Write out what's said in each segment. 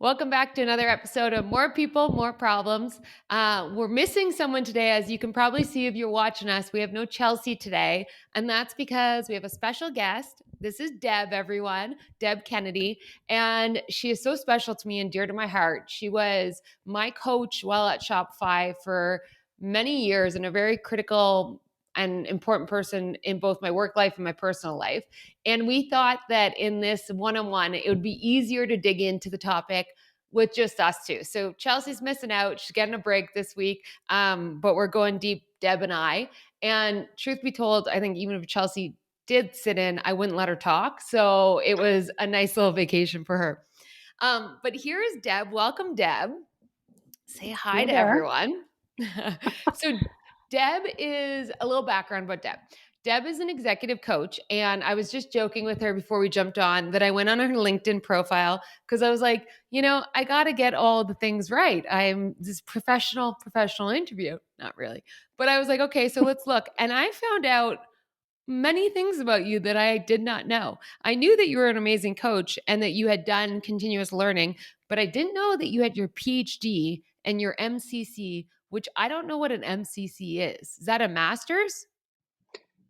Welcome back to another episode of More People, More Problems. We're missing someone today, as you can probably see if you're watching us. We have no Chelsea today, and that's because we have a special guest. This is Deb, everyone, Deb Kennedy, and she is so special to me and dear to my heart. She was my coach while at Shopify for many years and a very critical and important person in both my work life and my personal life. And we thought that in this one-on-one, it would be easier to dig into the topic with just us two. So Chelsea's missing out. She's getting a break this week, but we're going deep, Deb and I. And truth be told, I think even if Chelsea did sit in, I wouldn't let her talk. So it was a nice little vacation for her. But here is Deb. Welcome, Deb. Say hi Hey to there. everyone. So Deb is a little background about Deb. Deb is an executive coach, and I was just joking with her before we jumped on that I went on her LinkedIn profile because I was like, I got to get all the things right. I'm this professional interview. Not really. But I was like, okay, so let's look. And I found out many things about you that I did not know. I knew that you were an amazing coach and that you had done continuous learning, but I didn't know that you had your PhD and your MCC, which I don't know what an MCC is. Is that a master's?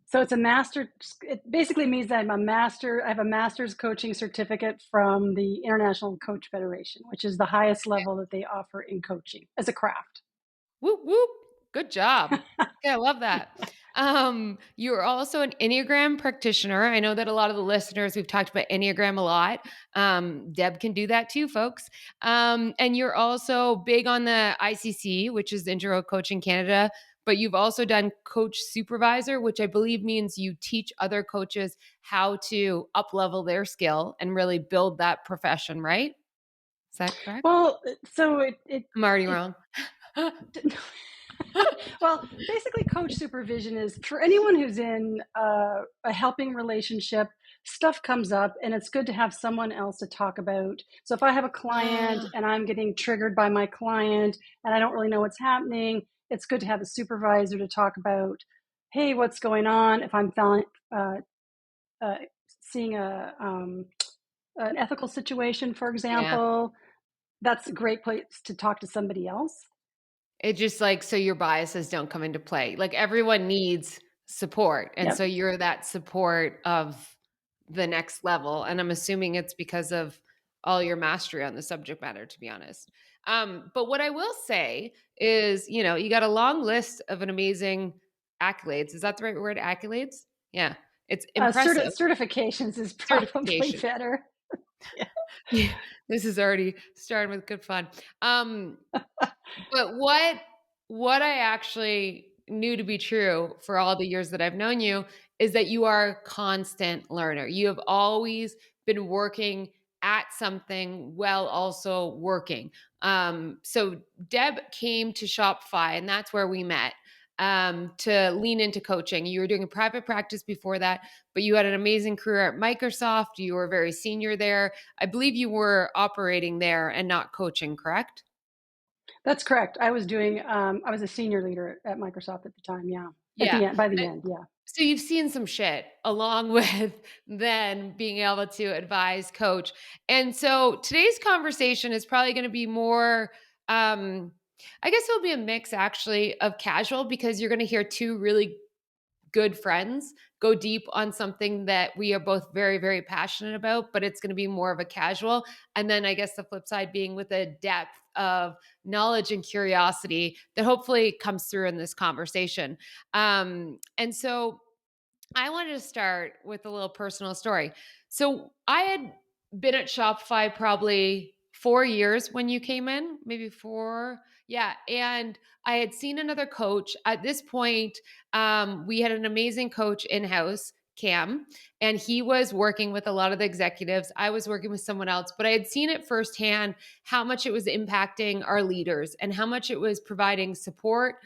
So it's a master. It basically means that I'm a master. I have a master's coaching certificate from the International Coach Federation, which is the highest level that they offer in coaching as a craft. Whoop, whoop. Good job. Yeah, I love that. You're also an Enneagram practitioner. I know that a lot of the listeners, we've talked about Enneagram a lot. Deb can do that too, folks. And you're also big on the ICC, which is Intro Coaching Canada, but you've also done coach supervisor, which I believe means you teach other coaches how to up level their skill and really build that profession, right? Is that correct? Well, so I'm already it wrong. well, basically, coach supervision is for anyone who's in a helping relationship. Stuff comes up, and it's good to have someone else to talk about. So, if I have a client and I'm getting triggered by my client and I don't really know what's happening, it's good to have a supervisor to talk about, hey, what's going on? If I'm uh, uh, seeing an ethical situation, for Yeah. example, that's a great place to talk to somebody else. It just like so your biases don't come into play. Like everyone needs support. And so Yep. you're that support of the next level. And I'm assuming it's because of all your mastery on the subject matter, to be honest. But what I will say is, you got a long list of an amazing accolades. Is that the right word? Accolades? Yeah. It's impressive. Certifications is probably Certification. better. Yeah. Yeah, this is already starting with good fun. Um, But what I actually knew to be true for all the years that I've known you is that you are a constant learner. You have always been working at something while also working. So Deb came to Shopify, and that's where we met to lean into coaching. You were doing a private practice before that, but you had an amazing career at Microsoft. You were very senior there. I believe you were operating there and not coaching, correct? That's correct. I was a senior leader at Microsoft at the time, yeah. At Yeah. the end, by the end, yeah. So you've seen some shit along with then being able to advise, coach. And so today's conversation is probably going to be more I guess it'll be a mix actually of casual because you're going to hear two really good friends go deep on something that we are both very, very passionate about, but it's going to be more of a casual. And then I guess the flip side being with a depth of knowledge and curiosity that hopefully comes through in this conversation. And so I wanted to start with a little personal story. So I had been at Shopify probably 4 years when you came in, maybe four. Yeah. And I had seen another coach. At this point, we had an amazing coach in house, Cam, and he was working with a lot of the executives. I was working with someone else, but I had seen it firsthand how much it was impacting our leaders and how much it was providing support,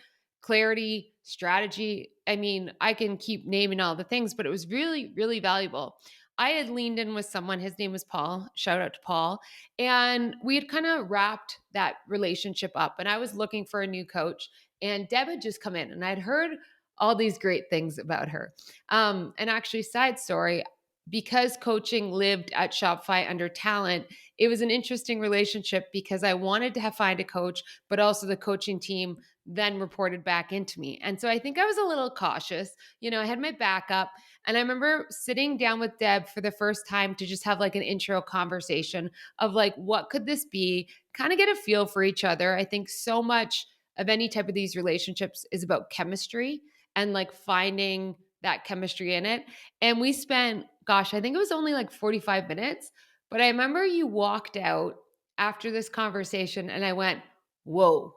clarity, strategy. I mean, I can keep naming all the things, but it was really, really valuable. I had leaned in with someone, his name was Paul, shout out to Paul, and we had kind of wrapped that relationship up. And I was looking for a new coach, and Deb had just come in, and I'd heard all these great things about her. And actually, side story, because coaching lived at Shopify under talent, it was an interesting relationship because I wanted to have find a coach, but also the coaching team then reported back into me. And so I think I was a little cautious. I had my backup, and I remember sitting down with Deb for the first time to just have like an intro conversation of like, what could this be? Kind of get a feel for each other. I think so much of any type of these relationships is about chemistry and like finding that chemistry in it. And we spent, gosh, I think it was only like 45 minutes, but I remember you walked out after this conversation and I went, whoa.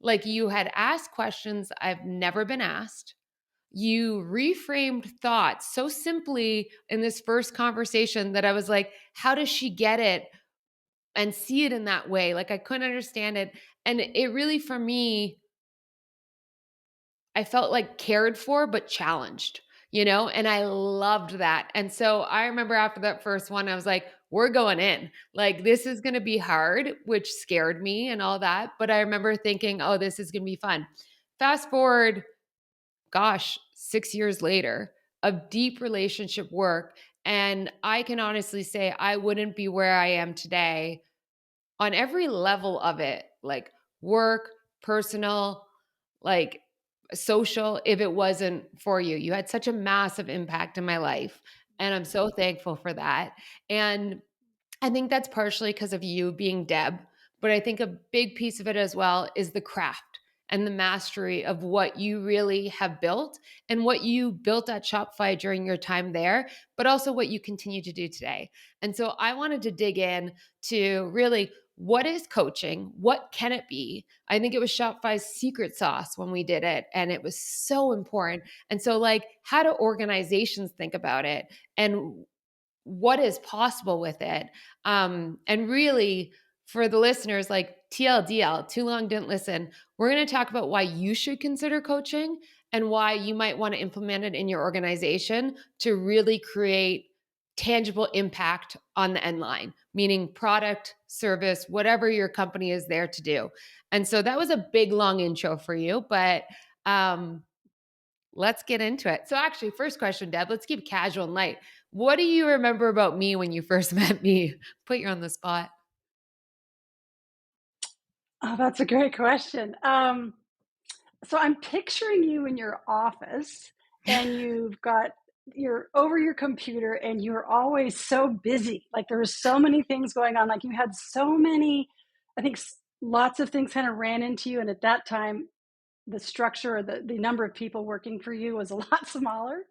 Like you had asked questions I've never been asked. You reframed thoughts so simply in this first conversation that I was like, how does she get it and see it in that way? Like I couldn't understand it. And it really, for me, I felt like cared for, but challenged, and I loved that. And so I remember after that first one, I was like, we're going in. Like, this is going to be hard, which scared me and all that. But I remember thinking, oh, this is going to be fun. Fast forward, gosh, 6 years later of deep relationship work. And I can honestly say I wouldn't be where I am today on every level of it, like work, personal, like social, if it wasn't for you. You had such a massive impact in my life. And I'm so thankful for that. And I think that's partially because of you being Deb, but I think a big piece of it as well is the craft and the mastery of what you really have built and what you built at Shopify during your time there, but also what you continue to do today. And so I wanted to dig in to really, what is coaching? What can it be? I think it was Shopify's secret sauce when we did it, and it was so important. And so, like, how do organizations think about it? And what is possible with it. And really, for the listeners, like TLDL, too long didn't listen, we're going to talk about why you should consider coaching and why you might want to implement it in your organization to really create tangible impact on the end line, meaning product, service, whatever your company is there to do. And so that was a big, long intro for you, but let's get into it. So, actually, first question, Deb, let's keep it casual and light. What do you remember about me when you first met me? Put you on the spot. Oh, that's a great question. So I'm picturing you in your office and you're over your computer and you're always so busy. Like there were so many things going on. Like you had so many, I think lots of things kind of ran into you. And at that time, the structure or the number of people working for you was a lot smaller.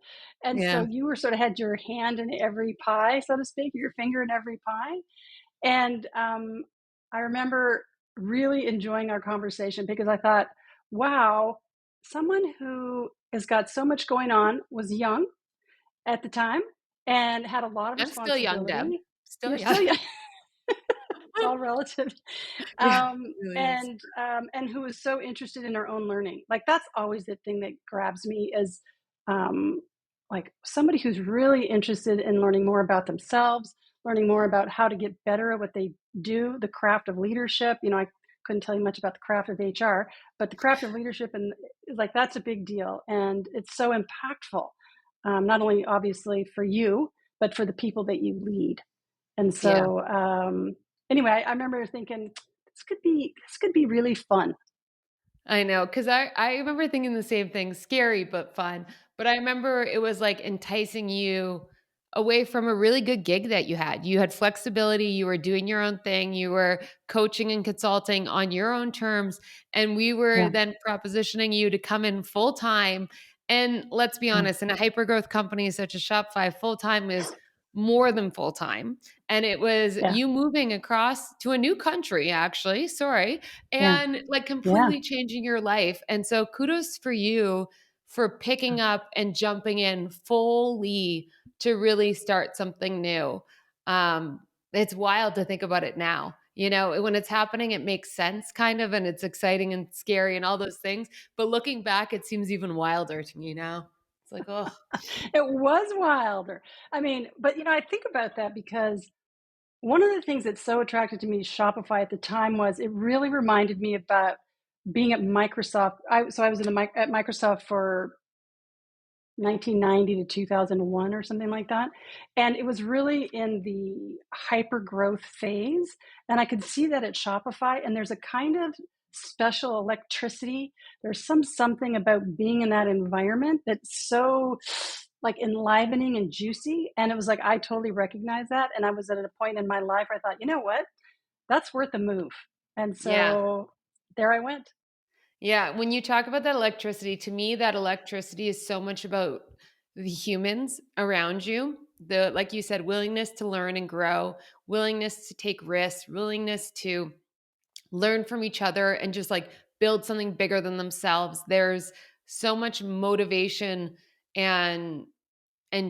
And so Yeah. you were sort of had your hand in every pie, so to speak, your finger in every pie. And I remember really enjoying our conversation because I thought, wow, someone who has got so much going on, was young at the time and had a lot of I'm still young, Deb. responsibility. Still You're young. still young. It's all relative. Yeah, it really is. And who was so interested in her own learning. Like that's always the thing that grabs me is um, like somebody who's really interested in learning more about themselves, learning more about how to get better at what they do, the craft of leadership. I couldn't tell you much about the craft of HR, but the craft of leadership and like that's a big deal, and it's so impactful, not only obviously for you, but for the people that you lead. And Yeah. so anyway, I remember thinking this could be really fun. I know, because I remember thinking the same thing, scary but fun. But I remember it was like enticing you away from a really good gig that you had. You had flexibility, you were doing your own thing, you were coaching and consulting on your own terms, and we were Yeah, then propositioning you to come in full time. And let's be yeah, honest, in a hyper growth company such as Shopify, full time is more than full time. And it was yeah, you moving across to a new country, actually. Sorry, yeah, and like yeah. completely changing your life. And so kudos for you for picking up and jumping in fully to really start something new. Um, it's wild to think about it now. When it's happening, it makes sense kind of, and it's exciting and scary and all those things. But looking back, it seems even wilder to me now. It's like, oh, It was wilder. I mean, but I think about that because one of the things that so attracted to me to Shopify at the time was it really reminded me about being at Microsoft. So I was at Microsoft for 1990 to 2001 or something like that. And it was really in the hyper growth phase. And I could see that at Shopify. And there's a kind of special electricity. There's something about being in that environment that's so like enlivening and juicy. And it was like, I totally recognize that. And I was at a point in my life where I thought, you know what? That's worth a move. And Yeah. so there I went. Yeah, when you talk about that electricity, to me, that electricity is so much about the humans around you. The, like you said, willingness to learn and grow, willingness to take risks, willingness to learn from each other and just like build something bigger than themselves. There's so much motivation and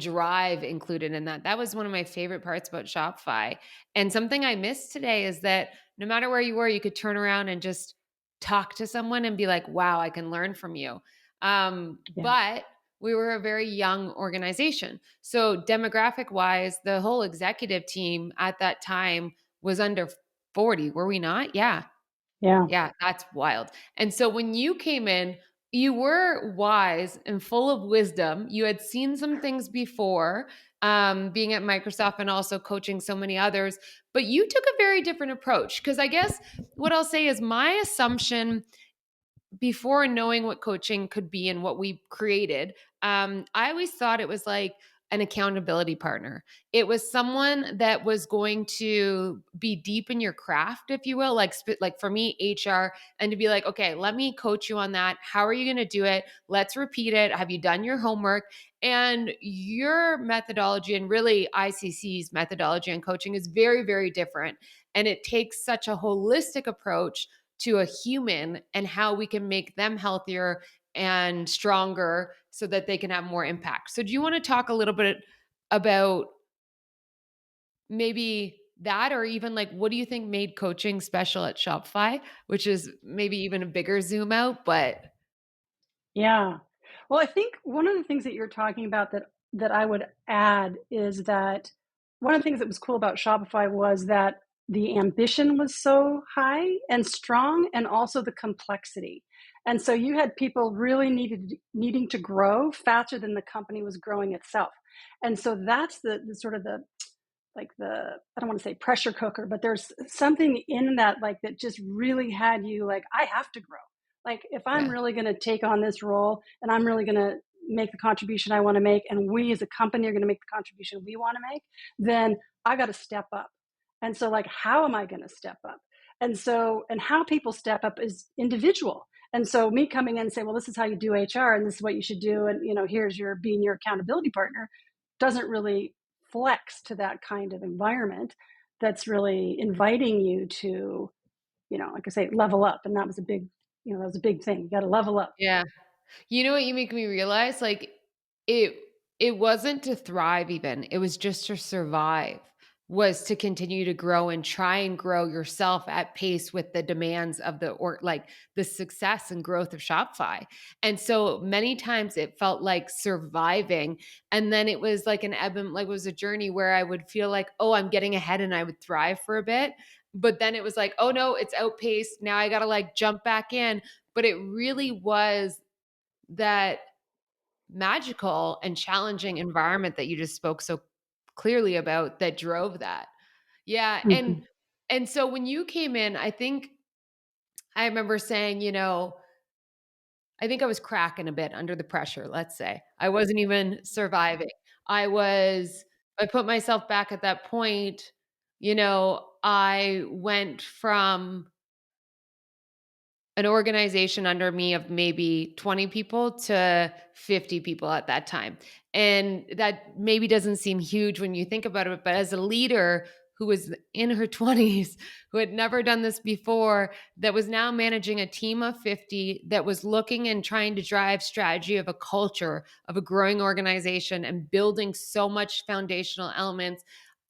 drive included in that. That was one of my favorite parts about Shopify. And something I missed today is that no matter where you were, you could turn around and just talk to someone and be like, wow, I can learn from you. Yeah. But we were a very young organization. So, demographic wise, the whole executive team at that time was under 40, were we not? Yeah. Yeah. Yeah, that's wild. And so when you came in, you were wise and full of wisdom. You had seen some things before, being at Microsoft and also coaching so many others, but you took a very different approach. Because I guess what I'll say is my assumption before knowing what coaching could be and what we created, I always thought it was like an accountability partner. It was someone that was going to be deep in your craft, if you will, like for me, HR, and to be like, okay, let me coach you on that. How are you going to do it? Let's repeat it. Have you done your homework? And your methodology, and really ICC's methodology on coaching, is very, very different. And it takes such a holistic approach to a human and how we can make them healthier and stronger so that they can have more impact. So, do you want to talk a little bit about maybe that, or even like what do you think made coaching special at Shopify, which is maybe even a bigger zoom out, but Yeah. Well, I think one of the things that you're talking about that I would add is that one of the things that was cool about Shopify was that the ambition was so high and strong, and also the complexity. And so you had people really needing to grow faster than the company was growing itself. And so that's the sort of the like the I don't want to say pressure cooker, but there's something in that like that just really had you like, I have to grow. Like if I'm yeah, really going to take on this role and I'm really going to make the contribution I want to make, and we as a company are going to make the contribution we want to make, then I got to step up. And so like, how am I going to step up? And so, and how people step up is individual. And so me coming in and say, well, this is how you do HR and this is what you should do. And, here's your being your accountability partner doesn't really flex to that kind of environment that's really inviting you to, like I say, level up. And that was a big, that was a big thing. You got to level up. yeah. You know what you make me realize? Like it it wasn't to thrive even. It was just to survive. Was to continue to grow and try and grow yourself at pace with the demands of the success and growth of Shopify. And so many times it felt like surviving. And then it was like an ebb and like it was a journey where I would feel like, oh, I'm getting ahead and I would thrive for a bit. But then it was like, oh no, it's outpaced. Now I gotta like jump back in. But it really was that magical and challenging environment that you just spoke so clearly about that drove that. Yeah, Mhm. and so when you came in, I think I remember saying, I think I was cracking a bit under the pressure, let's say. I wasn't even surviving. I put myself back at that point, I went from an organization under me of maybe 20 people to 50 people at that time. And that maybe doesn't seem huge when you think about it, but as a leader who was in her 20s, who had never done this before, that was now managing a team of 50, that was looking and trying to drive strategy of a culture of a growing organization and building so much foundational elements,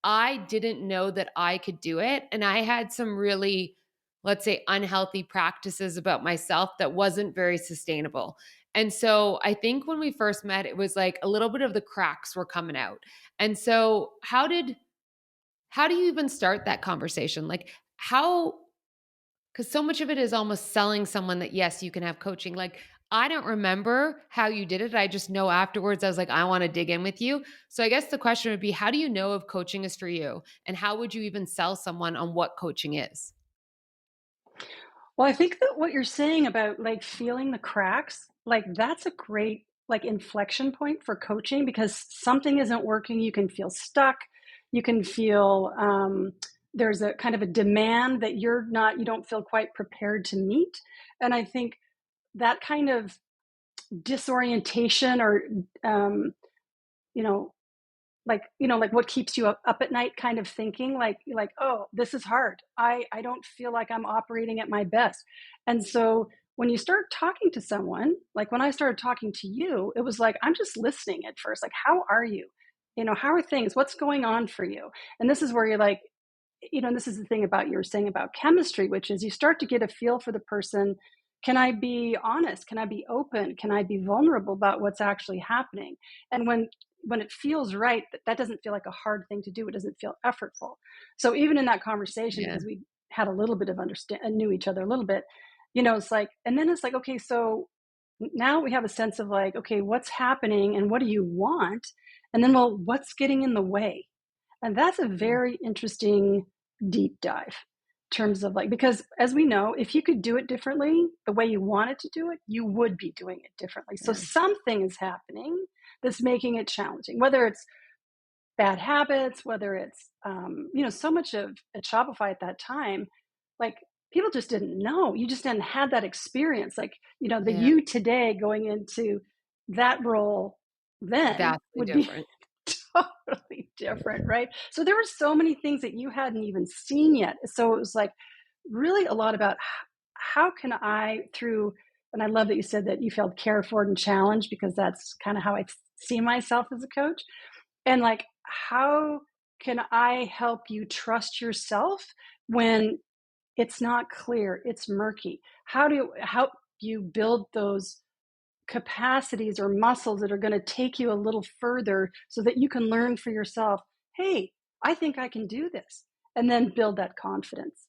I didn't know that I could do it. And I had some really, let's say, unhealthy practices about myself that wasn't very sustainable. And so I think when we first met, it was like a little bit of the cracks were coming out. And so how do you even start that conversation? Like how, because so much of it is almost selling someone that yes, you can have coaching. Like I don't remember how you did it. I just know afterwards I was like, I want to dig in with you. So I guess the question would be, how do you know if coaching is for you? And how would you even sell someone on what coaching is? Well, I think that what you're saying about like feeling the cracks, like that's a great like inflection point for coaching because something isn't working. You can feel stuck. You can feel there's a kind of a demand that you don't feel quite prepared to meet. And I think that kind of disorientation or, um, you know, like what keeps you up at night kind of thinking like oh this is hard I don't feel like I'm operating at my best. And so when you start talking to someone, like when I started talking to you, it was like I'm just listening at first, like how are you, how are things, what's going on for you. And this is where you're like, and this is the thing about you were saying about chemistry, which is you start to get a feel for the person. Can I be honest? Can I be open? Can I be vulnerable about what's actually happening? And when it feels right, that doesn't feel like a hard thing to do. It doesn't feel effortful. So even in that conversation, Yeah. because we had a little bit of understand and knew each other a little bit, it's like, and then it's like, okay, so now we have a sense of like, okay, what's happening and what do you want? And then, well, what's getting in the way? And that's a Yeah. very interesting deep dive in terms of like, because as we know, if you could do it differently, the way you wanted to do it, you would be doing it differently. So Yeah. something is happening that's making it challenging, whether it's bad habits, whether it's, so much of at Shopify at that time, like people just didn't know. You just didn't have that experience. Like, the Yeah. you today going into that role then Vastly would be different. totally different, right? So there were so many things that you hadn't even seen yet. So it was like really a lot about how can I through, and I love that you said that you felt cared for and challenged because that's kind of how I see myself as a coach. And like, how can I help you trust yourself when it's not clear, it's murky? How do you help you build those capacities or muscles that are going to take you a little further so that you can learn for yourself, hey, I think I can do this, and then build that confidence.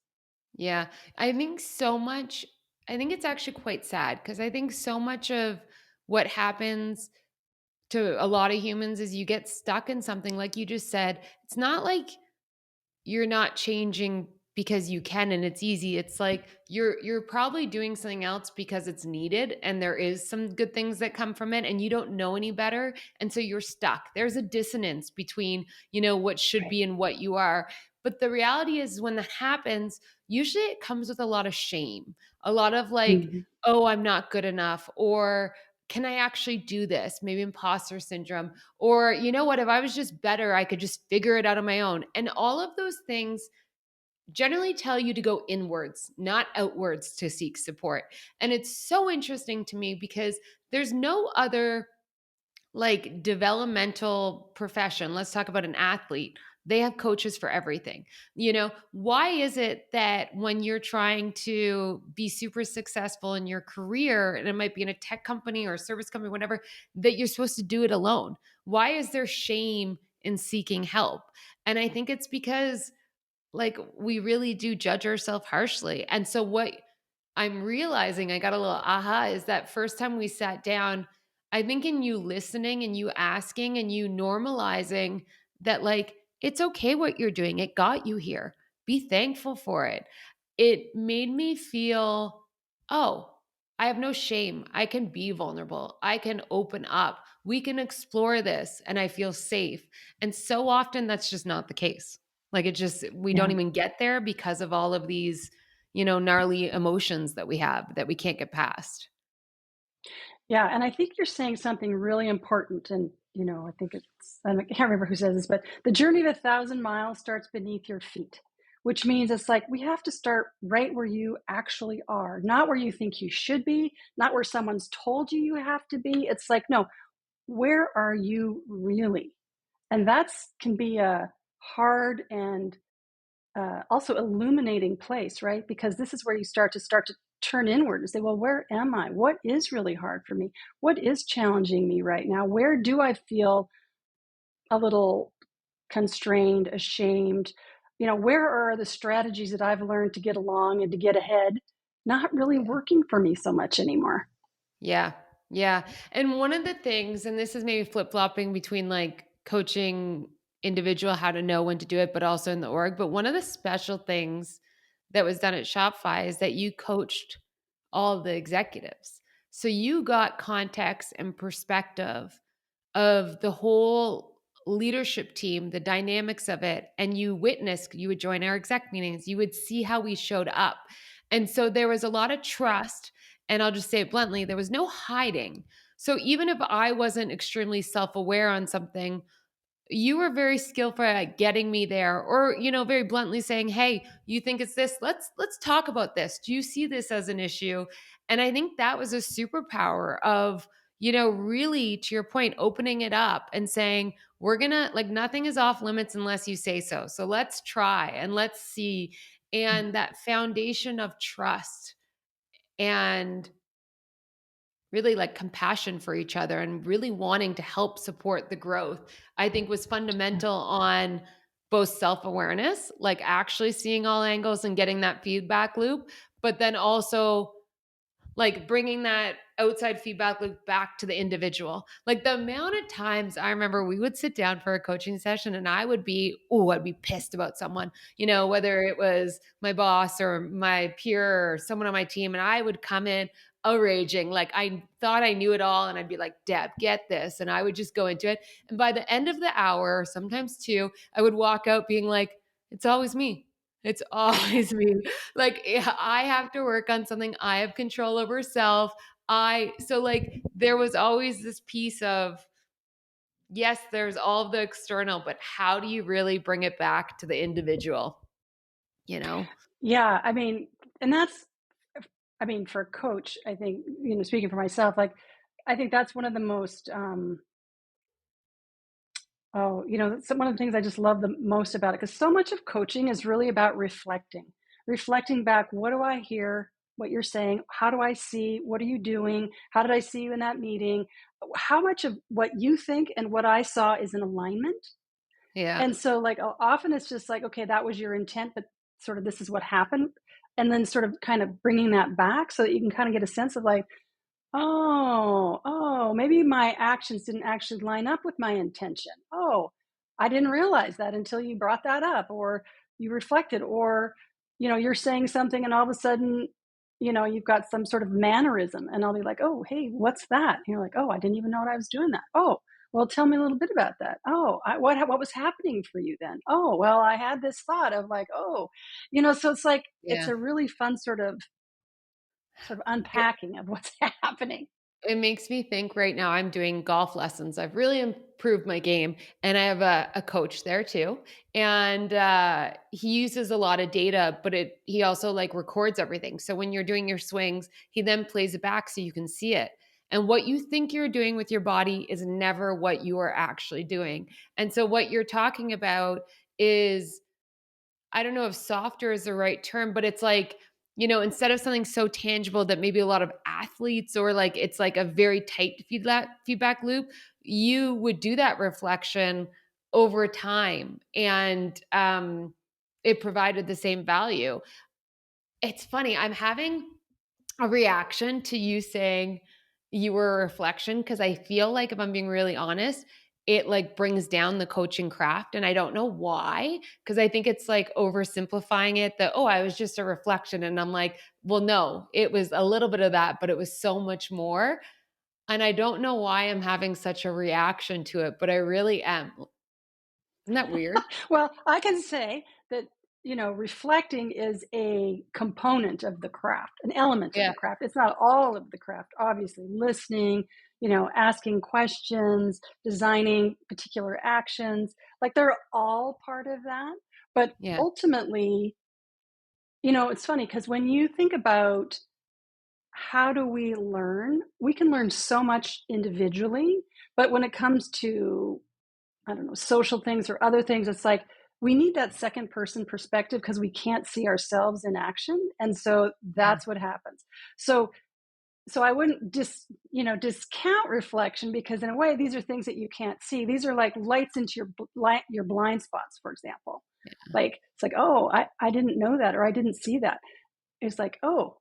Yeah. I think so much, I think it's actually quite sad because I think so much of what happens to a lot of humans is you get stuck in something like you just said. It's not like you're not changing because you can and it's easy. It's like you're probably doing something else because it's needed and there is some good things that come from it and you don't know any better and so you're stuck. There's a dissonance between, what should Right. be and what you are. But the reality is when that happens, usually it comes with a lot of shame. A lot of like, Mhm. oh, I'm not good enough or can I actually do this? Maybe imposter syndrome. Or, you know what, if I was just better, I could just figure it out on my own. And all of those things generally tell you to go inwards, not outwards to seek support. And it's so interesting to me because there's no other like developmental profession. Let's talk about an athlete. They have coaches for everything. Why is it that when you're trying to be super successful in your career, and it might be in a tech company or a service company, whatever, that you're supposed to do it alone? Why is there shame in seeking help? And I think it's because like we really do judge ourselves harshly. And so what I'm realizing, I got a little aha, is that first time we sat down, I think in you listening and you asking and you normalizing that, like, it's okay what you're doing. It got you here. Be thankful for it. It made me feel, oh, I have no shame. I can be vulnerable. I can open up. We can explore this and I feel safe. And so often that's just not the case. Like we don't Yeah. even get there because of all of these gnarly emotions that we have that we can't get past. Yeah, and I think you're saying something really important. And I think I can't remember who says this, but the journey of 1,000 miles starts beneath your feet, which means it's like we have to start right where you actually are, not where you think you should be, not where someone's told you you have to be. It's like, no, where are you really? And that's can be a hard and also illuminating place, right? Because this is where you start to turn inward and say, well, where am I? What is really hard for me? What is challenging me right now? Where do I feel a little constrained, ashamed? Where are the strategies that I've learned to get along and to get ahead not really Yeah. working for me so much anymore? Yeah. Yeah. And one of the things, and this is maybe flip flopping between like coaching individual how to know when to do it, but also in the org. But one of the special things that was done at Shopify is that you coached all the executives. So you got context and perspective of the whole leadership team, the dynamics of it, and you witnessed, you would join our exec meetings, you would see how we showed up. And so there was a lot of trust. And I'll just say it bluntly, there was no hiding. So even if I wasn't extremely self aware on something, you were very skillful at getting me there, or very bluntly saying, hey, you think it's this, let's talk about this, do you see this as an issue? And I think that was a superpower of really, to your point, opening it up and saying, we're gonna, like, nothing is off limits unless you say so, so let's try and let's see. And that foundation of trust and really like compassion for each other and really wanting to help support the growth, I think was fundamental on both self-awareness, like actually seeing all angles and getting that feedback loop, but then also like bringing that outside feedback loop back to the individual. Like the amount of times I remember we would sit down for a coaching session and I'd be pissed about someone, whether it was my boss or my peer or someone on my team. And I would come in raging, like I thought I knew it all. And I'd be like, Deb, get this. And I would just go into it. And by the end of the hour, sometimes two, I would walk out being like, it's always me. It's always me. Like, I have to work on something. I have control over self. So like there was always this piece of, yes, there's all of the external, but how do you really bring it back to the individual, you know? Yeah, I mean, and that's, I mean, for a coach, I think, speaking for myself, like, I think that's one of the most, that's one of the things I just love the most about it, because so much of coaching is really about reflecting back. What do I hear? What you're saying? How do I see? What are you doing? How did I see you in that meeting? How much of what you think and what I saw is in alignment? Yeah. And so, like, often it's just like, okay, that was your intent, but sort of this is what happened. And then sort of kind of bringing that back so that you can kind of get a sense of like, maybe my actions didn't actually line up with my intention. Oh, I didn't realize that until you brought that up, or you reflected, or, you're saying something and all of a sudden, you've got some sort of mannerism, and I'll be like, oh, hey, what's that? And you're like, oh, I didn't even know what I was doing that. Oh, well, tell me a little bit about that. Oh, what was happening for you then? Oh, well, I had this thought of like, oh, so it's like, it's Yeah. a really fun sort of unpacking of what's happening. It makes me think right now I'm doing golf lessons. I've really improved my game and I have a coach there too. And he uses a lot of data, but he also like records everything. So when you're doing your swings, he then plays it back so you can see it. And what you think you're doing with your body is never what you are actually doing. And so what you're talking about is, I don't know if softer is the right term, but it's like, instead of something so tangible that maybe a lot of athletes, or like it's like a very tight feedback loop, you would do that reflection over time, and it provided the same value. It's funny, I'm having a reaction to you saying you were a reflection, because I feel like, if I'm being really honest, it like brings down the coaching craft, and I don't know why, because I think it's like oversimplifying it, that, oh, I was just a reflection, and I'm like, well, no, it was a little bit of that, but it was so much more. And I don't know why I'm having such a reaction to it, but I really am. Isn't that weird? Well, I can say that, reflecting is a component of the craft, an element of Yeah. the craft. It's not all of the craft, obviously. Listening, asking questions, designing particular actions, like they're all part of that. But Yeah. ultimately, it's funny because when you think about how do we learn, we can learn so much individually. But when it comes to, I don't know, social things or other things, it's like we need that second person perspective because we can't see ourselves in action. And so Yeah. that's what happens. So I wouldn't discount reflection, because in a way these are things that you can't see. These are like lights into your blind spots, for example. Like it's like, oh, I didn't know that, or I didn't see that. It's like, oh,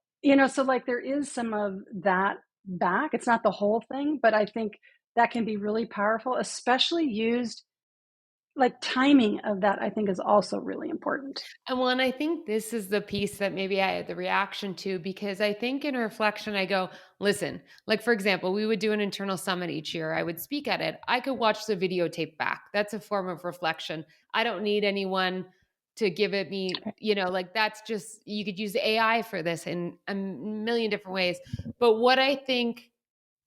so like there is some of that back. It's not the whole thing, but I think that can be really powerful, especially used like timing of that, I think is also really important. And I think this is the piece that maybe I had the reaction to, because I think in reflection, I go, listen, like for example, we would do an internal summit each year. I would speak at it. I could watch the videotape back. That's a form of reflection. I don't need anyone to give it me, Right. like that's just, you could use AI for this in a million different ways. But what I think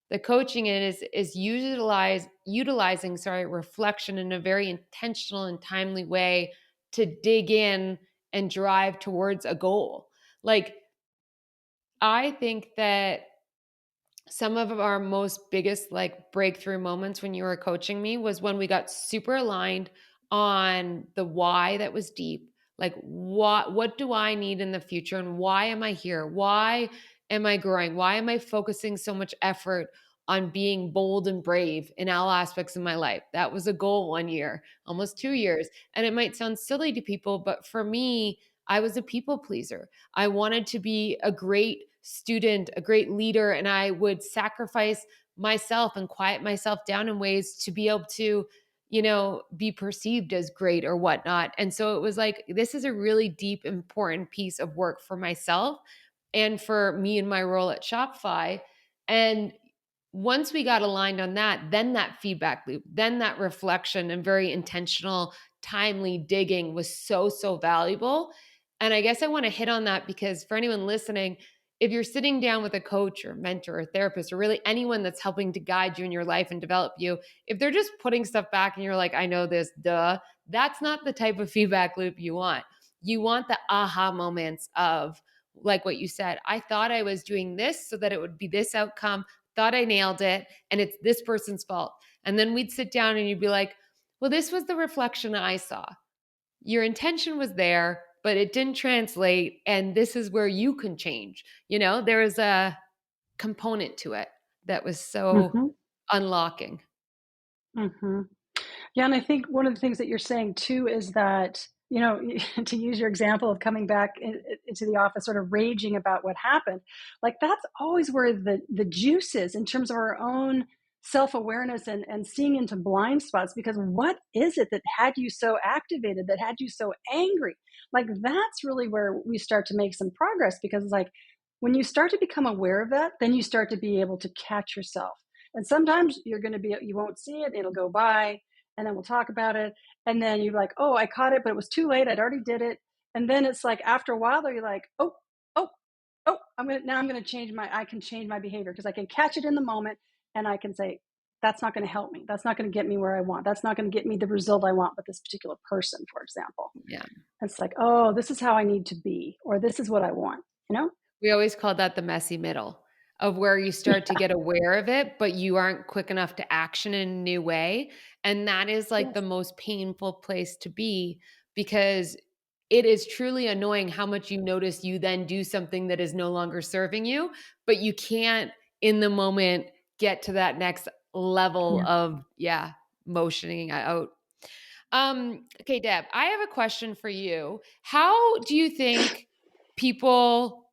the coaching is utilizing, sorry, reflection in a very intentional and timely way to dig in and drive towards a goal. Like I think that some of our most biggest like breakthrough moments when you were coaching me was when we got super aligned on the why that was deep. Like what do I need in the future, and why am I here? Why am I growing? Why am I focusing so much effort on being bold and brave in all aspects of my life? That was a goal 1 year, almost 2 years. And it might sound silly to people, but for me, I was a people pleaser. I wanted to be a great student, a great leader, and I would sacrifice myself and quiet myself down in ways to be able to, be perceived as great or whatnot. And so it was like, this is a really deep, important piece of work for myself and for me in my role at Shopify. And once we got aligned on that, then that feedback loop, then that reflection and very intentional, timely digging was so, so valuable. And I guess I want to hit on that because for anyone listening, if you're sitting down with a coach or mentor or therapist or really anyone that's helping to guide you in your life and develop you, if they're just putting stuff back and you're like, I know this, duh, that's not the type of feedback loop you want. You want the aha moments of, like what you said, I thought I was doing this so that it would be this outcome, thought I nailed it, and it's this person's fault. And then we'd sit down and you'd be like, well, this was the reflection I saw. Your intention was there, but it didn't translate. And this is where you can change. There was a component to it that was so Hmm. unlocking. Hmm. Yeah, and I think one of the things that you're saying too is that, to use your example of coming back into the office, sort of raging about what happened, like that's always where the juice is in terms of our own self awareness and seeing into blind spots. Because what is it that had you so activated, that had you so angry? Like that's really where we start to make some progress because it's like when you start to become aware of that, then you start to be able to catch yourself. And sometimes you won't see it, it'll go by, and then we'll talk about it. And then you're like, oh, I caught it, but it was too late. I'd already did it. And then it's like after a while, though, you're like, oh, oh, oh, I'm gonna I can change my behavior because I can catch it in the moment and I can say, that's not gonna help me. That's not gonna get me where I want. That's not gonna get me the result I want with this particular person, for example. Yeah. It's like, oh, this is how I need to be, or this is what I want, you know? We always call that the messy middle of where you start to get aware of it, but you aren't quick enough to action in a new way. And that is like the Yes. most painful place to be because it is truly annoying how much you notice you then do something that is no longer serving you, but you can't in the moment get to that next level Yeah. of, yeah, motioning out. Okay, Deb, I have a question for you. How do you think people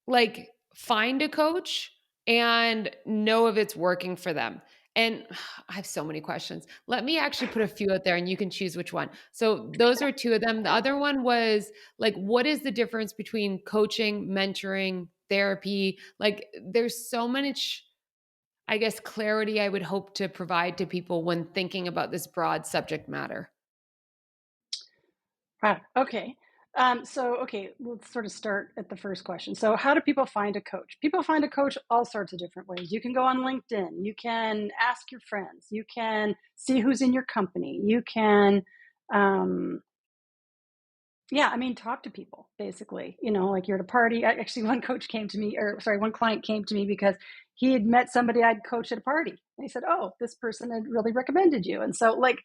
like find a coach and know if it's working for them? And I have so many questions. Let me actually put a few out there and you can choose which one. So those are two of them. The other one was like, what is the difference between coaching, mentoring, therapy? Like there's so much, I guess, clarity I would hope to provide to people when thinking about this broad subject matter. Ah, okay. Okay, let's sort of start at the first question. So, how do people find a coach? People find a coach all sorts of different ways. You can go on LinkedIn. You can ask your friends. You can see who's in your company. You can, um, yeah, I mean, talk to people basically. Like you're at a party. Actually, one coach came to me, or sorry, one client came to me because he had met somebody I'd coached at a party. And he said, "Oh, this person had really recommended you." And so, like,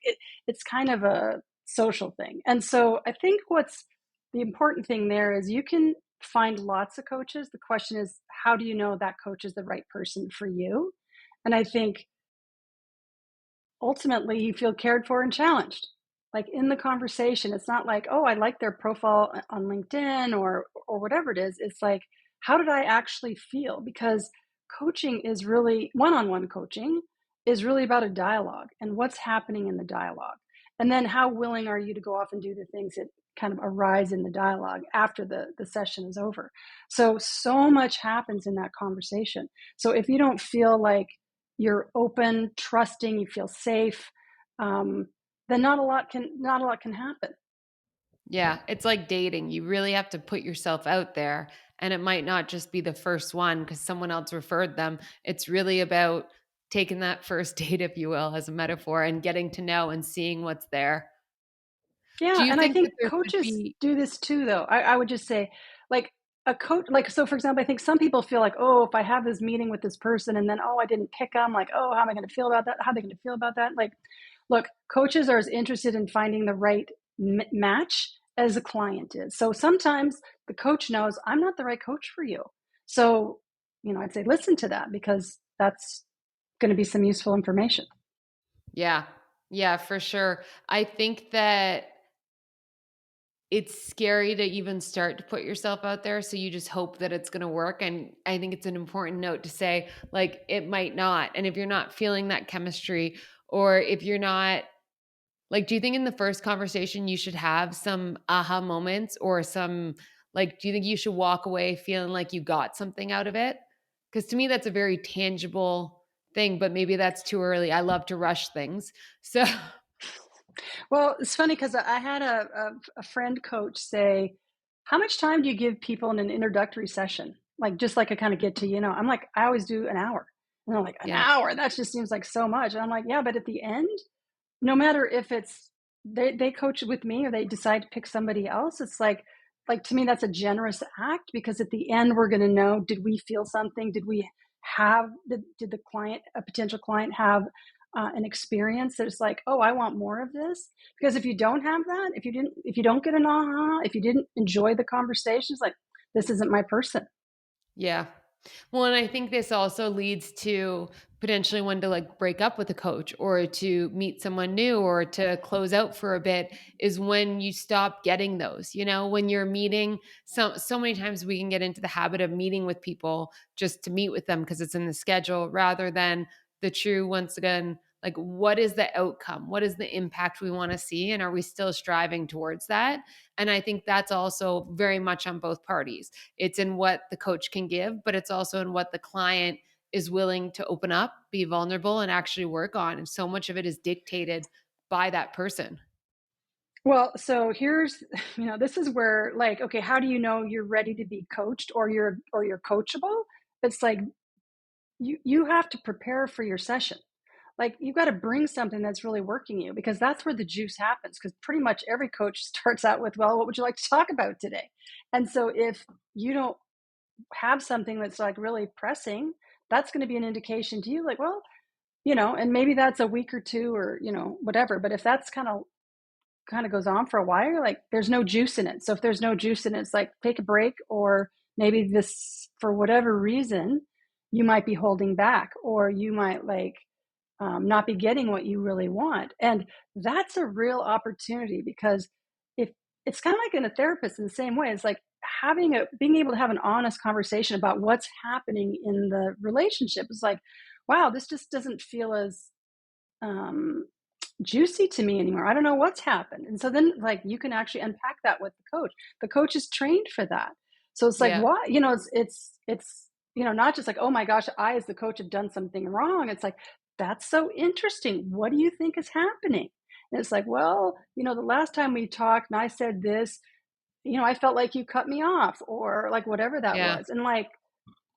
it's kind of a social thing. And so, I think what's the important thing there is you can find lots of coaches. The question is, how do you know that coach is the right person for you? And I think ultimately you feel cared for and challenged. Like in the conversation, it's not like, oh, I like their profile on LinkedIn or whatever it is. It's like, how did I actually feel? Because coaching is really one-on-one coaching is really about a dialogue and what's happening in the dialogue. And then how willing are you to go off and do the things that kind of arise in the dialogue after the session is over. So much happens in that conversation. So if you don't feel like you're open, trusting, you feel safe, then not a lot can happen. Yeah, it's like dating. You really have to put yourself out there, and it might not just be the first one because someone else referred them. It's really about taking that first date, if you will, as a metaphor, and getting to know and seeing what's there. Do Yeah, you and I think that think there should coaches be do this too, though. I would just say, like, a coach, like, so for example, I think some people feel like, oh, if I have this meeting with this person and then, oh, I didn't pick them, like, oh, how am I going to feel about that? How are they going to feel about that? Like, look, coaches are as interested in finding the right match as a client is. So sometimes the coach knows I'm not the right coach for you. So, I'd say listen to that because that's going to be some useful information. Yeah. Yeah, for sure. I think that it's scary to even start to put yourself out there, so you just hope that it's gonna work, and I think it's an important note to say, like, it might not, and if you're not feeling that chemistry, or if you're not like, do you think in the first conversation you should have some aha moments or some like, do you think you should walk away feeling like you got something out of it? Because to me, that's a very tangible thing, but maybe that's too early. I love to rush things. So Well, it's funny because I had a friend coach say, "How much time do you give people in an introductory session? Like just like a kind of get to I'm like, I always do an hour, and they're like, an yeah. hour? That just seems like so much. And I'm like, yeah, but at the end, no matter if it's they coach with me or they decide to pick somebody else, it's like to me that's a generous act because at the end we're going to know, did we feel something, did the client, a potential client, have an experience that's like, oh, I want more of this. Because if you don't have that, if you don't get an aha, if you didn't enjoy the conversations, like, this isn't my person. Yeah. Well, and I think this also leads to potentially when to like break up with a coach or to meet someone new or to close out for a bit is when you stop getting those. When you're meeting so many times we can get into the habit of meeting with people just to meet with them because it's in the schedule rather than the true once again like what is the outcome? What is the impact we want to see and are we still striving towards that? And I think that's also very much on both parties. It's in what the coach can give, but it's also in what the client is willing to open up, be vulnerable, and actually work on. And so much of it is dictated by that person. Well, so here's, this is where, like, okay, how do you know you're ready to be coached or you're coachable? It's like you have to prepare for your session. Like, you've got to bring something that's really working you because that's where the juice happens. Because pretty much every coach starts out with, well, what would you like to talk about today? And so if you don't have something that's like really pressing, that's going to be an indication to you, like, well, and maybe that's a week or two or whatever. But if that's kind of goes on for a while, like, there's no juice in it. So if there's no juice in it, it's like, take a break, or maybe this, for whatever reason, you might be holding back, or you might like not be getting what you really want. And that's a real opportunity because if it's kind of like in a therapist in the same way, it's like being able to have an honest conversation about what's happening in the relationship. It's like, wow, this just doesn't feel as um, juicy to me anymore. I don't know what's happened. And so then, like, you can actually unpack that with the coach. The coach is trained for that. So it's like, Yeah. what, it's not just like, oh my gosh, I as the coach have done something wrong. It's like, that's so interesting. What do you think is happening? And it's like, well, the last time we talked and I said this, I felt like you cut me off, or like whatever that Yeah. was. And like,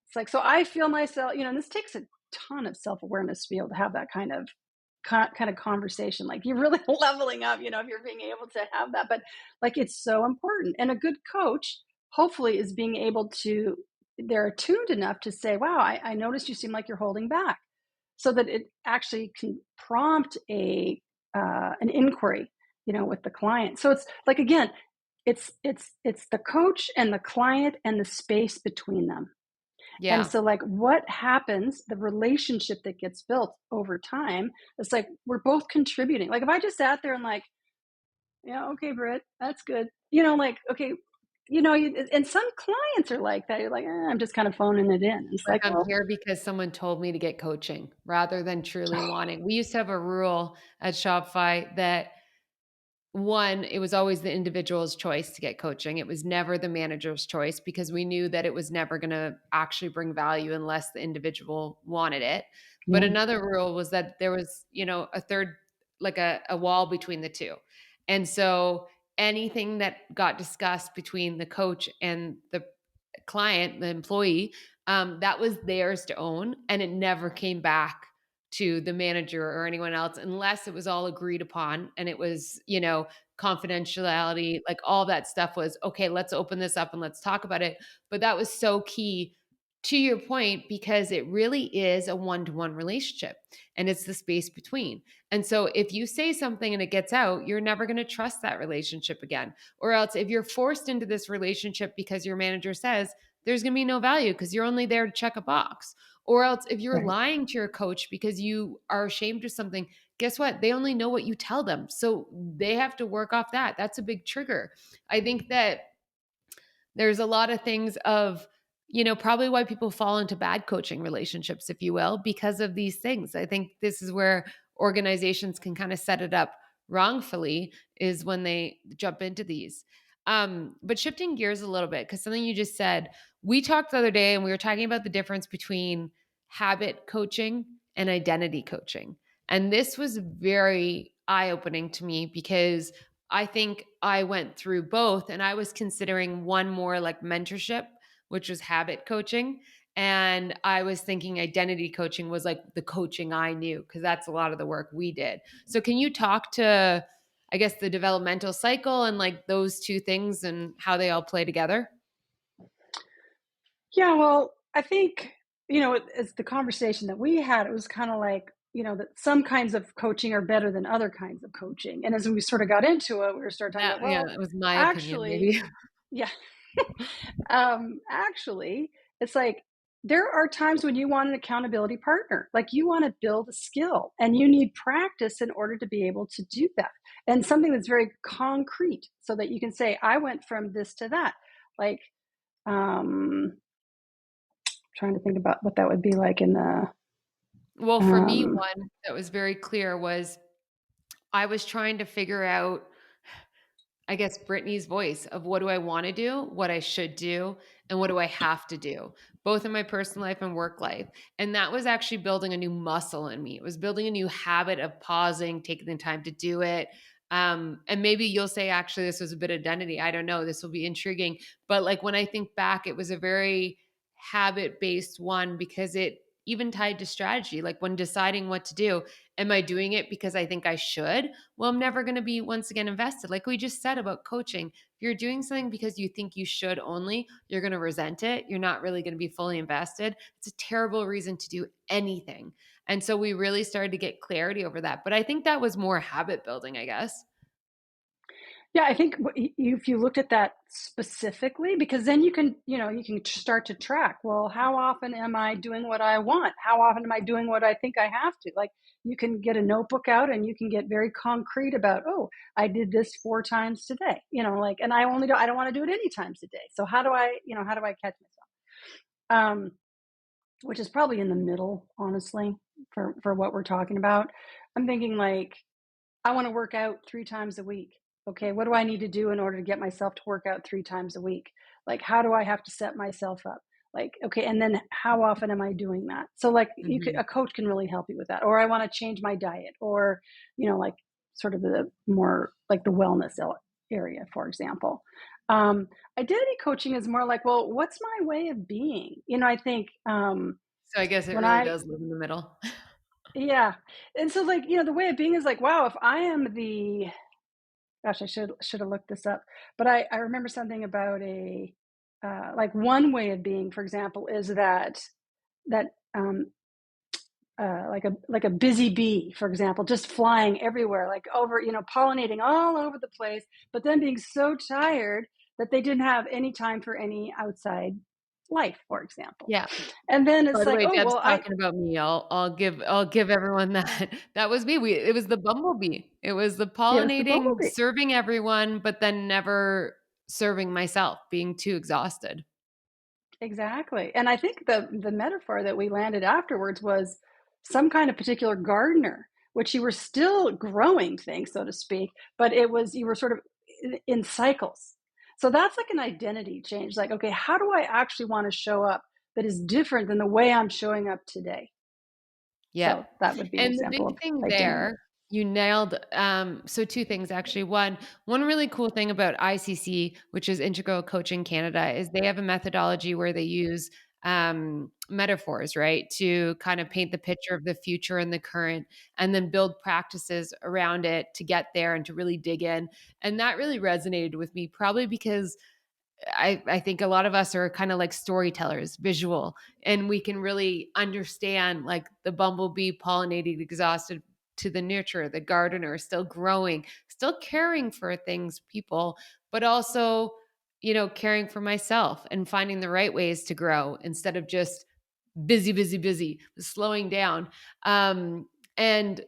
it's like, so I feel myself, and this takes a ton of self-awareness to be able to have that kind of conversation. Like, you're really leveling up, if you're being able to have that. But like, it's so important. And a good coach hopefully is being able to, they're attuned enough to say, wow, I noticed you seem like you're holding back, so that it actually can prompt an inquiry, with the client. So it's like, again, it's the coach and the client and the space between them. And Yeah. so, like, what happens, the relationship that gets built over time, it's like we're both contributing. Like, if I just sat there and like, yeah, okay, Brit, that's good. Like, okay, and some clients are like that. You're like, I'm just kind of phoning it in. It's Like, like, I'm well, here because someone told me to get coaching rather than truly wanting. We used to have a rule at Shopify that one, it was always the individual's choice to get coaching. It was never the manager's choice because we knew that it was never going to actually bring value unless the individual wanted it. But yeah, another rule was that there was, a third, like a wall between the two. And so anything that got discussed between the coach and the client, the employee, that was theirs to own. And it never came back to the manager or anyone else unless it was all agreed upon and it was, confidentiality, like all that stuff was okay, let's open this up and let's talk about it. But that was so key to your point because it really is a one-to-one relationship and it's the space between. And so if you say something and it gets out, you're never going to trust that relationship again. Or else if you're forced into this relationship because your manager says there's going to be no value because you're only there to check a box. Or else if you're right. lying to your coach because you are ashamed of something, guess what? They only know what you tell them. So they have to work off that. That's a big trigger. I think that there's a lot of things of, probably why people fall into bad coaching relationships, if you will, because of these things. I think this is where organizations can kind of set it up wrongfully is when they jump into these. But shifting gears a little bit, because something you just said, we talked the other day and we were talking about the difference between habit coaching and identity coaching. And this was very eye opening to me because I think I went through both and I was considering one more like mentorship, which was habit coaching. And I was thinking identity coaching was like the coaching I knew because that's a lot of the work we did. So, can you talk to, I guess, the developmental cycle and like those two things and how they all play together? Yeah, well, I think, it's the conversation that we had, it was kind of like, that some kinds of coaching are better than other kinds of coaching. And as we sort of got into it, we were started talking That, about, yeah, well, that was my opinion, actually, maybe. yeah, actually, it's like there are times when you want an accountability partner. Like you want to build a skill and you need practice in order to be able to do that. And something that's very concrete so that you can say, I went from this to that. Like, um, trying to think about what that would be like in the Well, for me, um one that was very clear was I was trying to figure out, I guess, Brittany's voice of what do I want to do, what I should do, and what do I have to do, both in my personal life and work life. And that was actually building a new muscle in me. It was building a new habit of pausing, taking the time to do it. And maybe you'll say, actually, this was a bit of identity. I don't know. This will be intriguing. But like when I think back, it was a very habit based one because it even tied to strategy. Like when deciding what to do, am I doing it because I think I should? Well, I'm never going to be once again invested. Like we just said about coaching, if you're doing something because you think you should only, you're going to resent it. You're not really going to be fully invested. It's a terrible reason to do anything. And so we really started to get clarity over that. But I think that was more habit building, I guess. yeah, I think if you looked at that specifically, because then you can start to track, well, how often am I doing what I want? How often am I doing what I think I have to? Like you can get a notebook out and you can get very concrete about, oh, I did this 4 times today, like, and I don't want to do it any times a day. So how do I catch myself? Um, which is probably in the middle, honestly, for what we're talking about. I'm thinking like, I want to work out 3 times a week. Okay, what do I need to do in order to get myself to work out 3 times a week? Like, how do I have to set myself up? Like, okay, and then how often am I doing that? So, like, Mhm. a coach can really help you with that. Or I want to change my diet, or like sort of the more like the wellness area, for example. Identity coaching is more like, well, what's my way of being? I think So I guess it when really I does live in the middle. yeah, and so like the way of being is like, wow, if I am the gosh, I should have looked this up. But I remember something about a like one way of being, for example, is that like a busy bee, for example, just flying everywhere, like over, pollinating all over the place, but then being so tired that they didn't have any time for any outside life, for example. Yeah. And then By it's the like, way, oh Deb's well, I talking about me. I'll give everyone that. That was me. It was the bumblebee. It was the yeah, it was the pollinating, bumblebee. serving everyone, but then never serving myself, being too exhausted. Exactly. And I think the metaphor that we landed afterwards was some kind of particular gardener, which you were still growing things, so to speak, but it was you were sort of in cycles. So that's like an identity change. Like, okay, how do I actually want to show up that is different than the way I'm showing up today? Yep. So that would be an And the example big of thing identity. there, you nailed so two things actually. One really cool thing about ICC, which is Integral Coaching Canada, is they have a methodology where they use metaphors, right, to kind of paint the picture of the future and the current, and then build practices around it to get there and to really dig in. And that really resonated with me, probably because I think a lot of us are kind of like storytellers, visual, and we can really understand like the bumblebee pollinating exhausted to the nurturer, the gardener still growing, still caring for things, people, but also, caring for myself and finding the right ways to grow instead of just busy, busy, busy, slowing down. And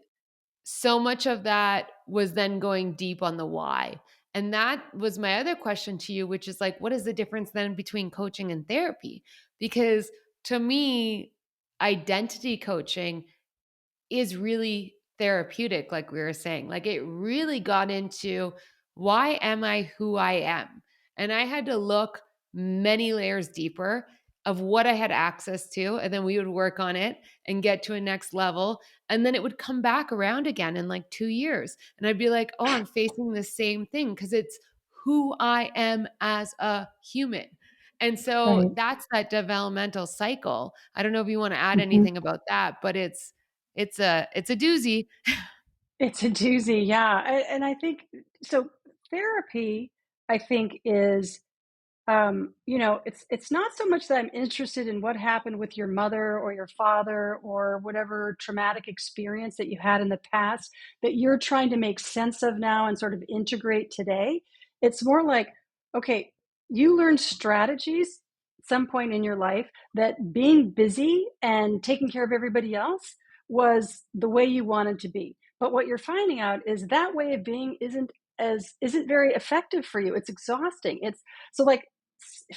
so much of that was then going deep on the why. And that was my other question to you, which is like, what is the difference then between coaching and therapy? Because to me, identity coaching is really therapeutic, like we were saying. Like it really got into why am I who I am? And I had to look many layers deeper of what I had access to. And then we would work on it and get to a next level. And then it would come back around again in like 2 years. And I'd be like, oh, I'm facing the same thing because it's who I am as a human. And so Right. that's that developmental cycle. I don't know if you want to add Mhm. anything about that, but it's a doozy. It's a doozy, yeah, and I think so therapy, I think, is it's not so much that I'm interested in what happened with your mother or your father or whatever traumatic experience that you had in the past that you're trying to make sense of now and sort of integrate today. It's more like, okay, you learned strategies at some point in your life that being busy and taking care of everybody else was the way you wanted to be. But what you're finding out is that way of being isn't very effective for you. It's exhausting. It's so like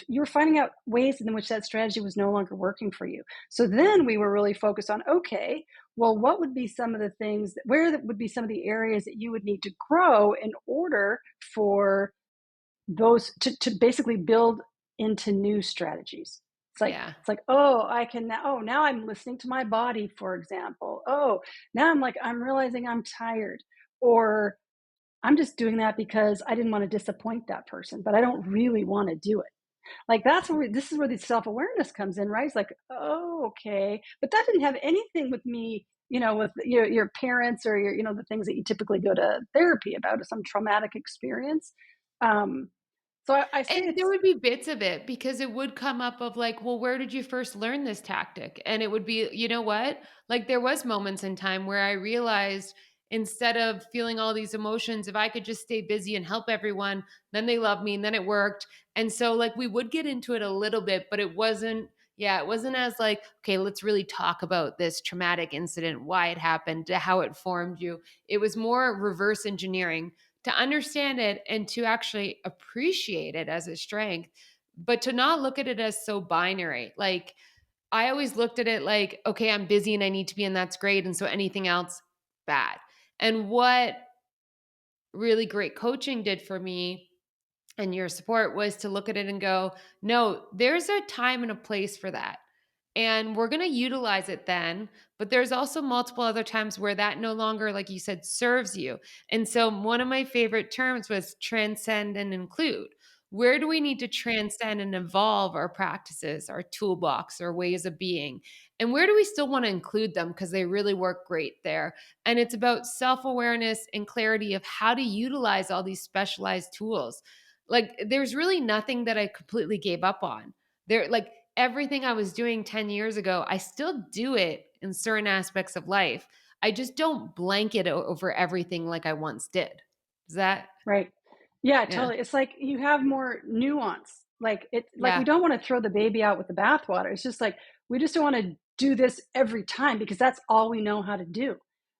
you're finding out ways in which that strategy was no longer working for you. So then we were really focused on, okay, well, what would be some of the things where that would be some of the areas that you would need to grow in order for those to basically build into new strategies. Yeah. It's like, oh, I can now, oh, now I'm listening to my body, for example. Oh, now I'm realizing I'm tired. Or I'm just doing that because I didn't want to disappoint that person, but I don't really want to do it. Like that's where this is where the self-awareness comes in, right? It's like, oh, okay. But that didn't have anything with me, with your parents or the things that you typically go to therapy about or some traumatic experience. Um, so I say And there it's would be bits of it because it would come up of like, well, where did you first learn this tactic? And it would be, you know what? Like there was moments in time where I realized instead of feeling all these emotions, if I could just stay busy and help everyone, then they love me and then it worked. And so like we would get into it a little bit, but it wasn't as like, okay, let's really talk about this traumatic incident, why it happened, how it formed you. It was more reverse engineering to understand it and to actually appreciate it as a strength, but to not look at it as so binary. Like I always looked at it like, okay, I'm busy and I need to be, and that's great. And so anything else, bad. And what really great coaching did for me and your support was to look at it and go, no, there's a time and a place for that. And we're going to utilize it then. But there's also multiple other times where that no longer, like you said, serves you. And so one of my favorite terms was transcend and include. Where do we need to transcend and evolve our practices, our toolbox, our ways of being? And where do we still want to include them because they really work great there? And it's about self awareness and clarity of how to utilize all these specialized tools. Like, there's really nothing that I completely gave up on. Like, everything I was doing 10 years ago, I still do it in certain aspects of life. I just don't blanket over everything like I once did. Is that, right. Yeah, yeah. totally. It's like you have more nuance. Like we Yeah. don't want to throw the baby out with the bathwater. It's just like we just don't want to do this every time because that's all we know how to do.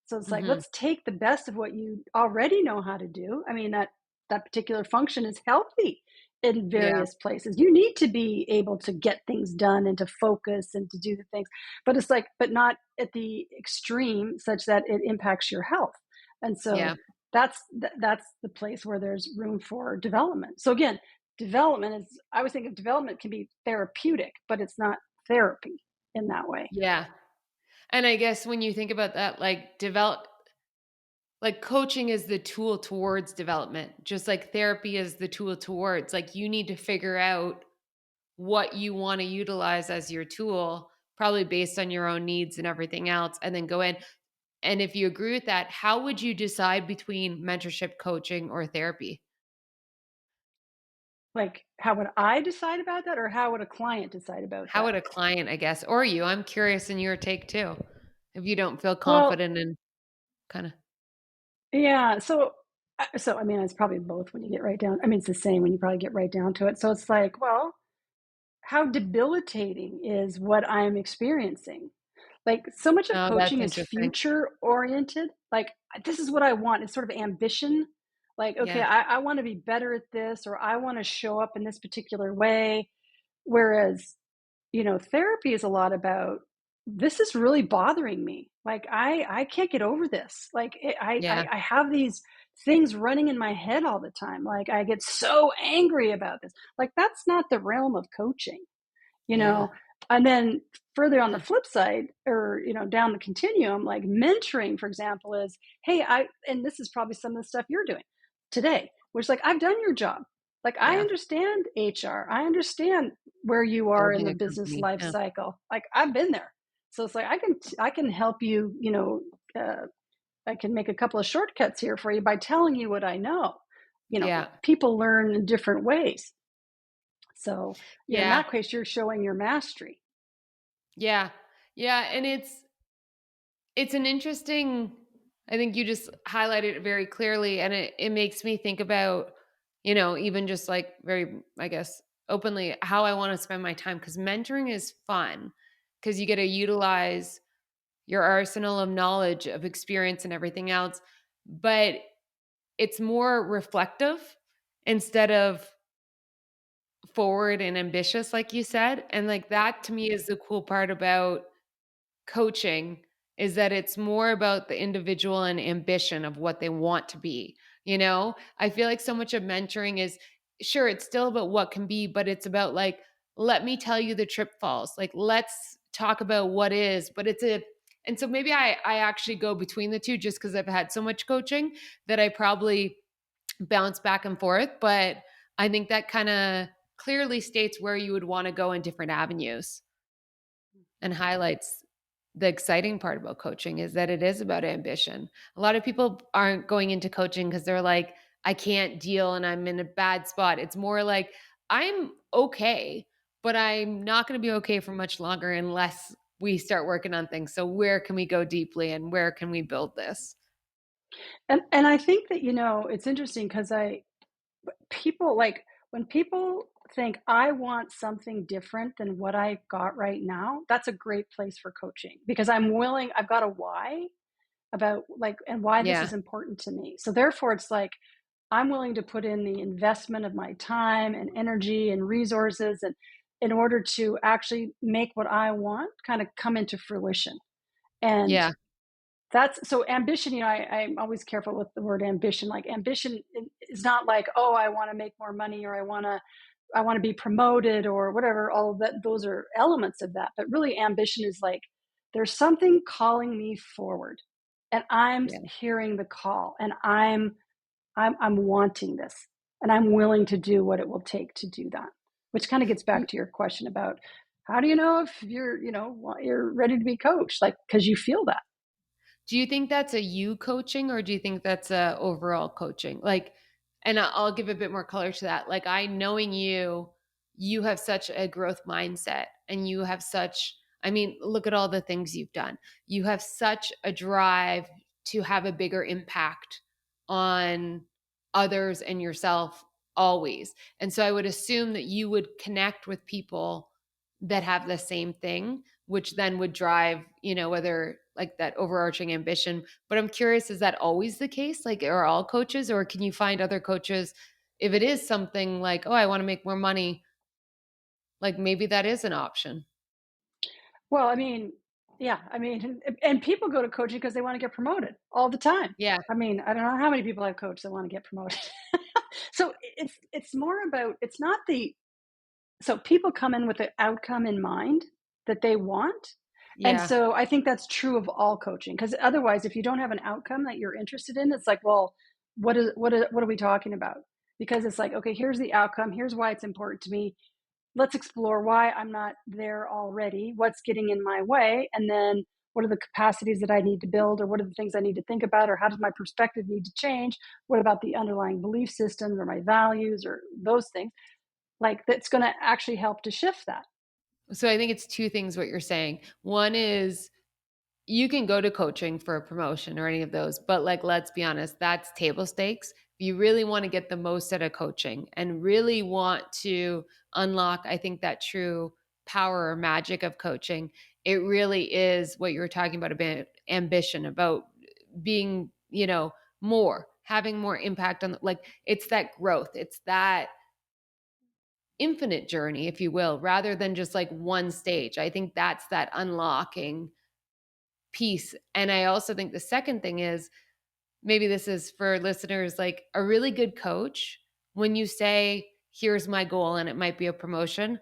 So it's like Hmm. let's take the best of what you already know how to do. I mean that particular function is healthy in Yeah. various places. You need to be able to get things done and to focus and to do the things, but it's like, but not at the extreme such that it impacts your health. And so Yeah. that's the place where there's room for development. So again, development is, I always think of development can be therapeutic, but it's not therapy in that way. Yeah. And I guess when you think about that, like coaching is the tool towards development, just like therapy is the tool towards, like you need to figure out what you want to utilize as your tool, probably based on your own needs and everything else, and then go in. And if you agree with that, how would you decide between mentorship, coaching, or therapy? Like, how would I decide about that, or how would a client decide about How that? would a client, I guess, or you? I'm curious in your take too. If you don't feel Well, confident in kind of, yeah, so I mean, it's probably both when you get right down, I mean, it's the same when you probably get right down to it. So it's like, well, how debilitating is what I'm experiencing? Like, so much of oh, that's coaching is interesting. future oriented. Like, this is what I want. It's sort of ambition. Like, okay, Yeah, I want to be better at this, or I want to show up in this particular way. Whereas, therapy is a lot about, this is really bothering me. Like, I can't get over this. Like, yeah, I have these things running in my head all the time. Like, I get so angry about this. Like, that's not the realm of coaching, you yeah, know and then further on the flip side, or down the continuum, like mentoring, for example, is, hey, I and this is probably some of the stuff you're doing today, which, like, I've done your job. Like, I yeah. understand HR, I understand where you are in Building the a business company. life Yeah, cycle. Like, I've been there. So it's like, I can help you, I can make a couple of shortcuts here for you by telling you what I know. yeah, People learn in different ways. So, in yeah, that case, you're showing your mastery. yeah, yeah. And it's an interesting. I think you just highlighted it very clearly, and it makes me think about, even just like very, I guess, openly how I want to spend my time because mentoring is fun because you get to utilize your arsenal of knowledge, of experience, and everything else. But it's more reflective instead of forward and ambitious, like you said. And like that to me is the cool part about coaching is that it's more about the individual and ambition of what they want to be. I feel like so much of mentoring is sure, it's still about what can be, but it's about like, let me tell you the trip falls. Like, let's talk about what is, but and so maybe I actually go between the two just because I've had so much coaching that I probably bounce back and forth. But I think that kind of clearly states where you would want to go in different avenues and highlights the exciting part about coaching is that it is about ambition. A lot of people aren't going into coaching because they're like, I can't deal and I'm in a bad spot. It's more like, I'm okay, but I'm not going to be okay for much longer unless we start working on things. So, where can we go deeply and where can we build this? And I think that, it's interesting because I people like, when people think, I want something different than what I got right now, that's a great place for coaching, because I've got a why about, like, and why this Yeah. is important to me. So therefore it's like, I'm willing to put in the investment of my time and energy and resources, and in order to actually make what I want kind of come into fruition. And Yeah. that's so ambition. I'm always careful with the word ambition. Like, ambition is not like, oh, I want to make more money, or I want to be promoted, or whatever. All of that, those are elements of that. But really, ambition is like, there's something calling me forward, and I'm Yeah. hearing the call, and I'm wanting this, and I'm willing to do what it will take to do that. Which kind of gets back to your question about, how do you know if you're ready to be coached? Like, because you feel that. Do you think that's a you coaching or do you think that's a overall coaching? Like, and I'll give a bit more color to that. Like, I knowing you, you have such a growth mindset and you have such, I mean, look at all the things you've done. You have such a drive to have a bigger impact on others and yourself always. And so I would assume that you would connect with people that have the same thing, which then would drive, whether like that overarching ambition. But I'm curious, is that always the case? Like, are all coaches, or can you find other coaches if it is something like, oh, I want to make more money, like maybe that is an option. Well, I mean, yeah, I mean, and people go to coaching because they want to get promoted all the time. Yeah. I mean, I don't know how many people I've coached that want to get promoted. So it's more about, it's not the, so people come in with the outcome in mind that they want. And Yeah. so I think that's true of all coaching, because otherwise, if you don't have an outcome that you're interested in, it's like, well, what are we talking about? Because it's like, okay, here's the outcome, here's why it's important to me. Let's explore why I'm not there already, what's getting in my way, and then what are the capacities that I need to build, or what are the things I need to think about, or how does my perspective need to change? What about the underlying belief systems or my values or those things? Like, that's going to actually help to shift that. So I think it's two things what you're saying. One is you can go to coaching for a promotion or any of those, but like, let's be honest, that's table stakes. If you really want to get the most out of coaching and really want to unlock, I think, that true power or magic of coaching, it really is what you were talking about ambition, about being, more, having more impact on, like, it's that growth. It's that infinite journey, if you will, rather than just like one stage. I think that's that unlocking piece. And I also think the second thing is, maybe this is for listeners, like a really good coach, when you say, here's my goal, and it might be a promotion,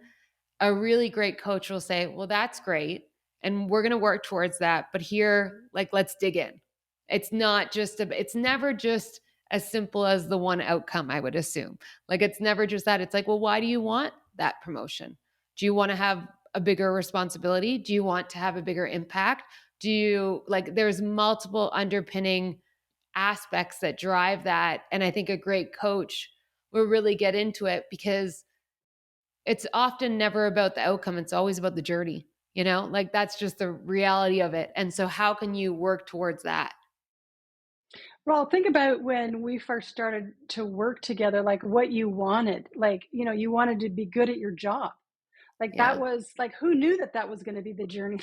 a really great coach will say, well, that's great. And we're going to work towards that. But here, like, let's dig in. It's never just as simple as the one outcome, I would assume. Like, it's never just that. It's like, well, why do you want that promotion? Do you want to have a bigger responsibility? Do you want to have a bigger impact? There's multiple underpinning aspects that drive that. And I think a great coach will really get into it, because it's often never about the outcome. It's always about the journey, like that's just the reality of it. And so how can you work towards that? Well, think about when we first started to work together, like what you wanted. Like, you wanted to be good at your job. Like, that Yeah, was like, who knew that that was going to be the journey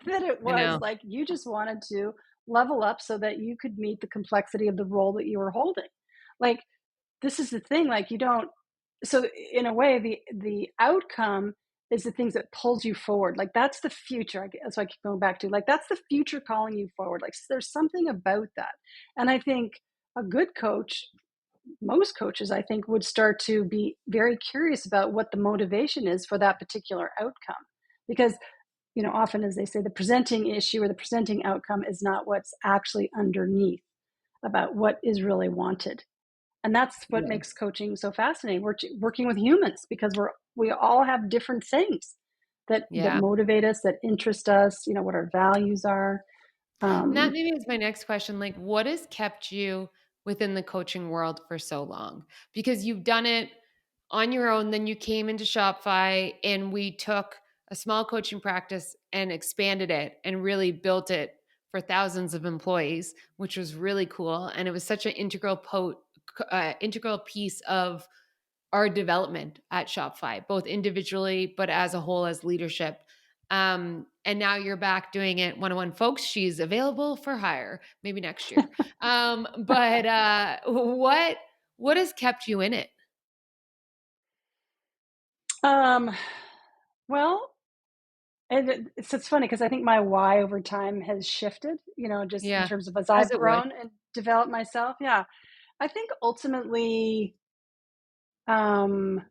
that it I was? know. Like, you just wanted to level up so that you could meet the complexity of the role that you were holding. Like, this is the thing, like, you don't, so in a way, the outcome is the things that pulls you forward. Like, that's the future. That's why I keep going back to, like, that's the future calling you forward. Like, there's something about that. And I think a good coach, most coaches, I think, would start to be very curious about what the motivation is for that particular outcome. Because, often, as they say, the presenting issue or the presenting outcome is not what's actually underneath about what is really wanted. And that's what Yeah. makes coaching so fascinating. We're working with humans because we all have different things that Yeah. motivate us, that interest us. What our values are. And that Um, maybe is my next question. Like, what has kept you within the coaching world for so long? Because you've done it on your own, then you came into Shopify, and we took a small coaching practice and expanded it and really built it for thousands of employees, which was really cool. And it was such an integral piece of our development at Shopify, both individually, but as a whole, as leadership. And now you're back doing it one-on-one. Folks, she's available for hire, maybe next year. But what has kept you in it? um, well, and it's funny because I think my why over time has shifted. Just in Yeah, terms of as as I've it would. grown and developed myself. Yeah, I think ultimately, um,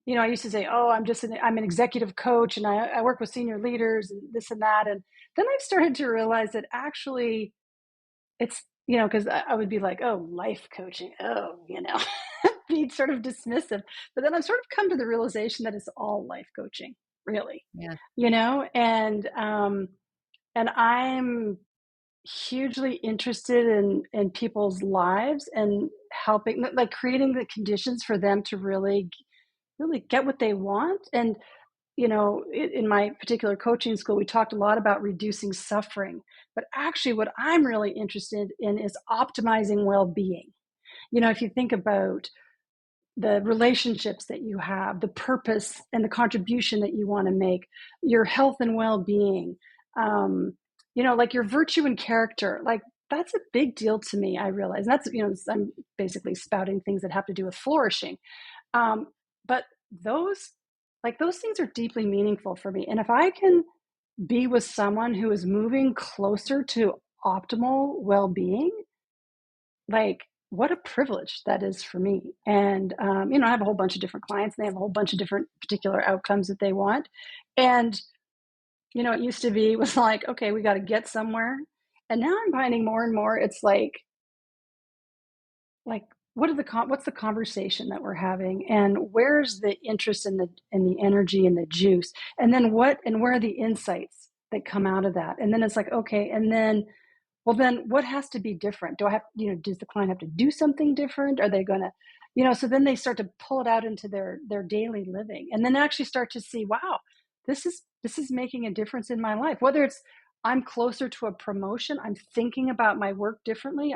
I used to say, "Oh, I'm an executive coach, and I work with senior leaders and this and that." And then I've started to realize that actually it's, because I would be like, "Oh, life coaching, oh," be sort of dismissive. But then I've sort of come to the realization that it's all life coaching, really, Yeah. and I'm hugely interested in people's lives and helping, like, creating the conditions for them to really get what they want. And in my particular coaching school, we talked a lot about reducing suffering, but actually what I'm really interested in is optimizing well-being. If you think about the relationships that you have, the purpose and the contribution that you want to make, your health and well-being, like your virtue and character, like, that's a big deal to me, I realize. That's, I'm basically spouting things that have to do with flourishing. Um, but those those things are deeply meaningful for me. And if I can be with someone who is moving closer to optimal well-being, like, what a privilege that is for me. And I have a whole bunch of different clients, and they have a whole bunch of different particular outcomes that they want. And it used to be was like, okay, we got to get somewhere. And now I'm finding more and more it's like what's the conversation that we're having, and where's the interest in the energy and the juice, and then where are the insights that come out of that. And then it's like, okay, and then, well, then what has to be different? Do I have, does the client have to do something different? Are they going to, so then they start to pull it out into their daily living, and then actually start to see, wow, this is making a difference in my life. Whether it's I'm closer to a promotion, I'm thinking about my work differently,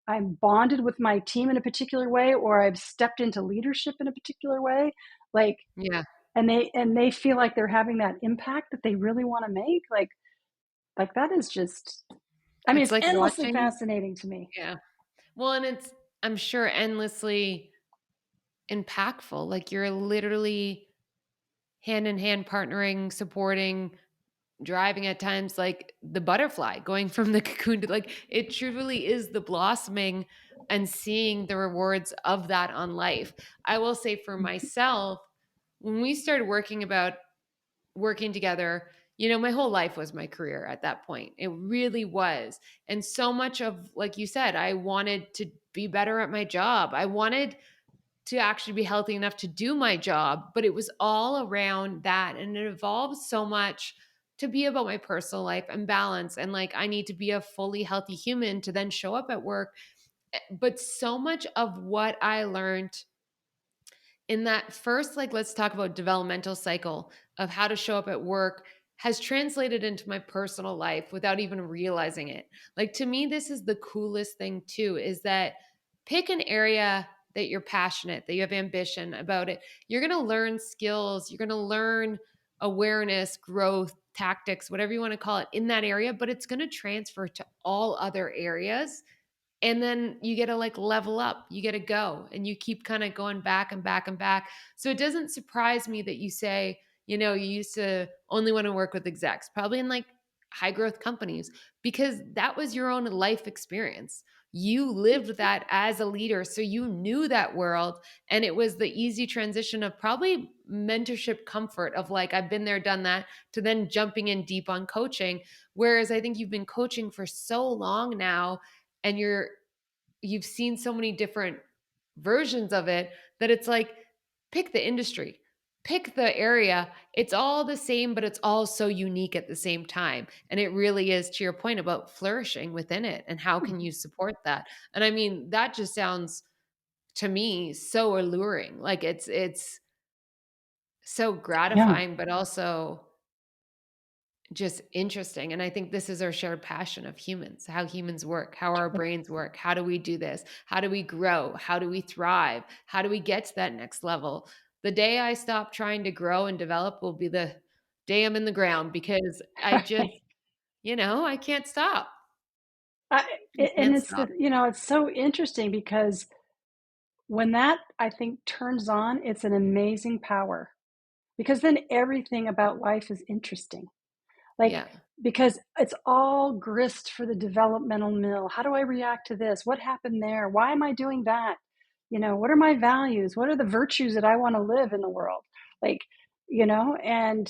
I'm bonded with my team in a particular way, or I've stepped into leadership in a particular way, like, Yeah. and they feel like they're having that impact that they really want to make, like that is just, I mean, It's it's like endlessly watching. fascinating to me. Yeah. Well, and it's, I'm sure, endlessly impactful. Like you're literally hand in hand partnering, supporting, driving at times like the butterfly going from the cocoon to, like, it truly is the blossoming and seeing the rewards of that on life. I will say for myself, when we started working together, my whole life was my career at that point. It really was. And so much of, like you said, I wanted to be better at my job. I wanted to actually be healthy enough to do my job, but it was all around that. And it evolved so much to be about my personal life and balance. And like, I need to be a fully healthy human to then show up at work. But so much of what I learned in that first, like, let's talk about developmental cycle of how to show up at work has translated into my personal life without even realizing it. Like, to me, this is the coolest thing too, is that pick an area that you're passionate, that you have ambition about it. You're going to learn skills, you're going to learn awareness, growth, tactics, whatever you want to call it in that area, but it's going to transfer to all other areas, and then you get to like level up, you get to go, and you keep kind of going back and back and back. So it doesn't surprise me that you say, you used to only want to work with execs, probably in like high growth companies, because that was your own life experience. You lived that as a leader, so you knew that world, and it was the easy transition of probably mentorship comfort of like, I've been there, done that, to then jumping in deep on coaching. Whereas I think you've been coaching for so long now, and you've seen so many different versions of it, that it's like, pick the industry, pick the area, it's all the same, but it's all so unique at the same time. And it really is, to your point about flourishing within it and how can you support that. And I mean, that just sounds to me so alluring. Like it's so Yeah. gratifying, but also just interesting. And I think this is our shared passion of humans, how humans work, how our brains work. How do we do this? How do we grow? How do we thrive? How do we get to that next level? The day I stop trying to grow and develop will be the day I'm in the ground, because I just, I can't stop. I, I and can't it's stop. it's so interesting because when that, I think, turns on, it's an amazing power, because then everything about life is interesting. Like, Yeah. because it's all grist for the developmental mill. How do I react to this? What happened there? Why am I doing that? What are my values? What are the virtues that I want to live in the world? Like, and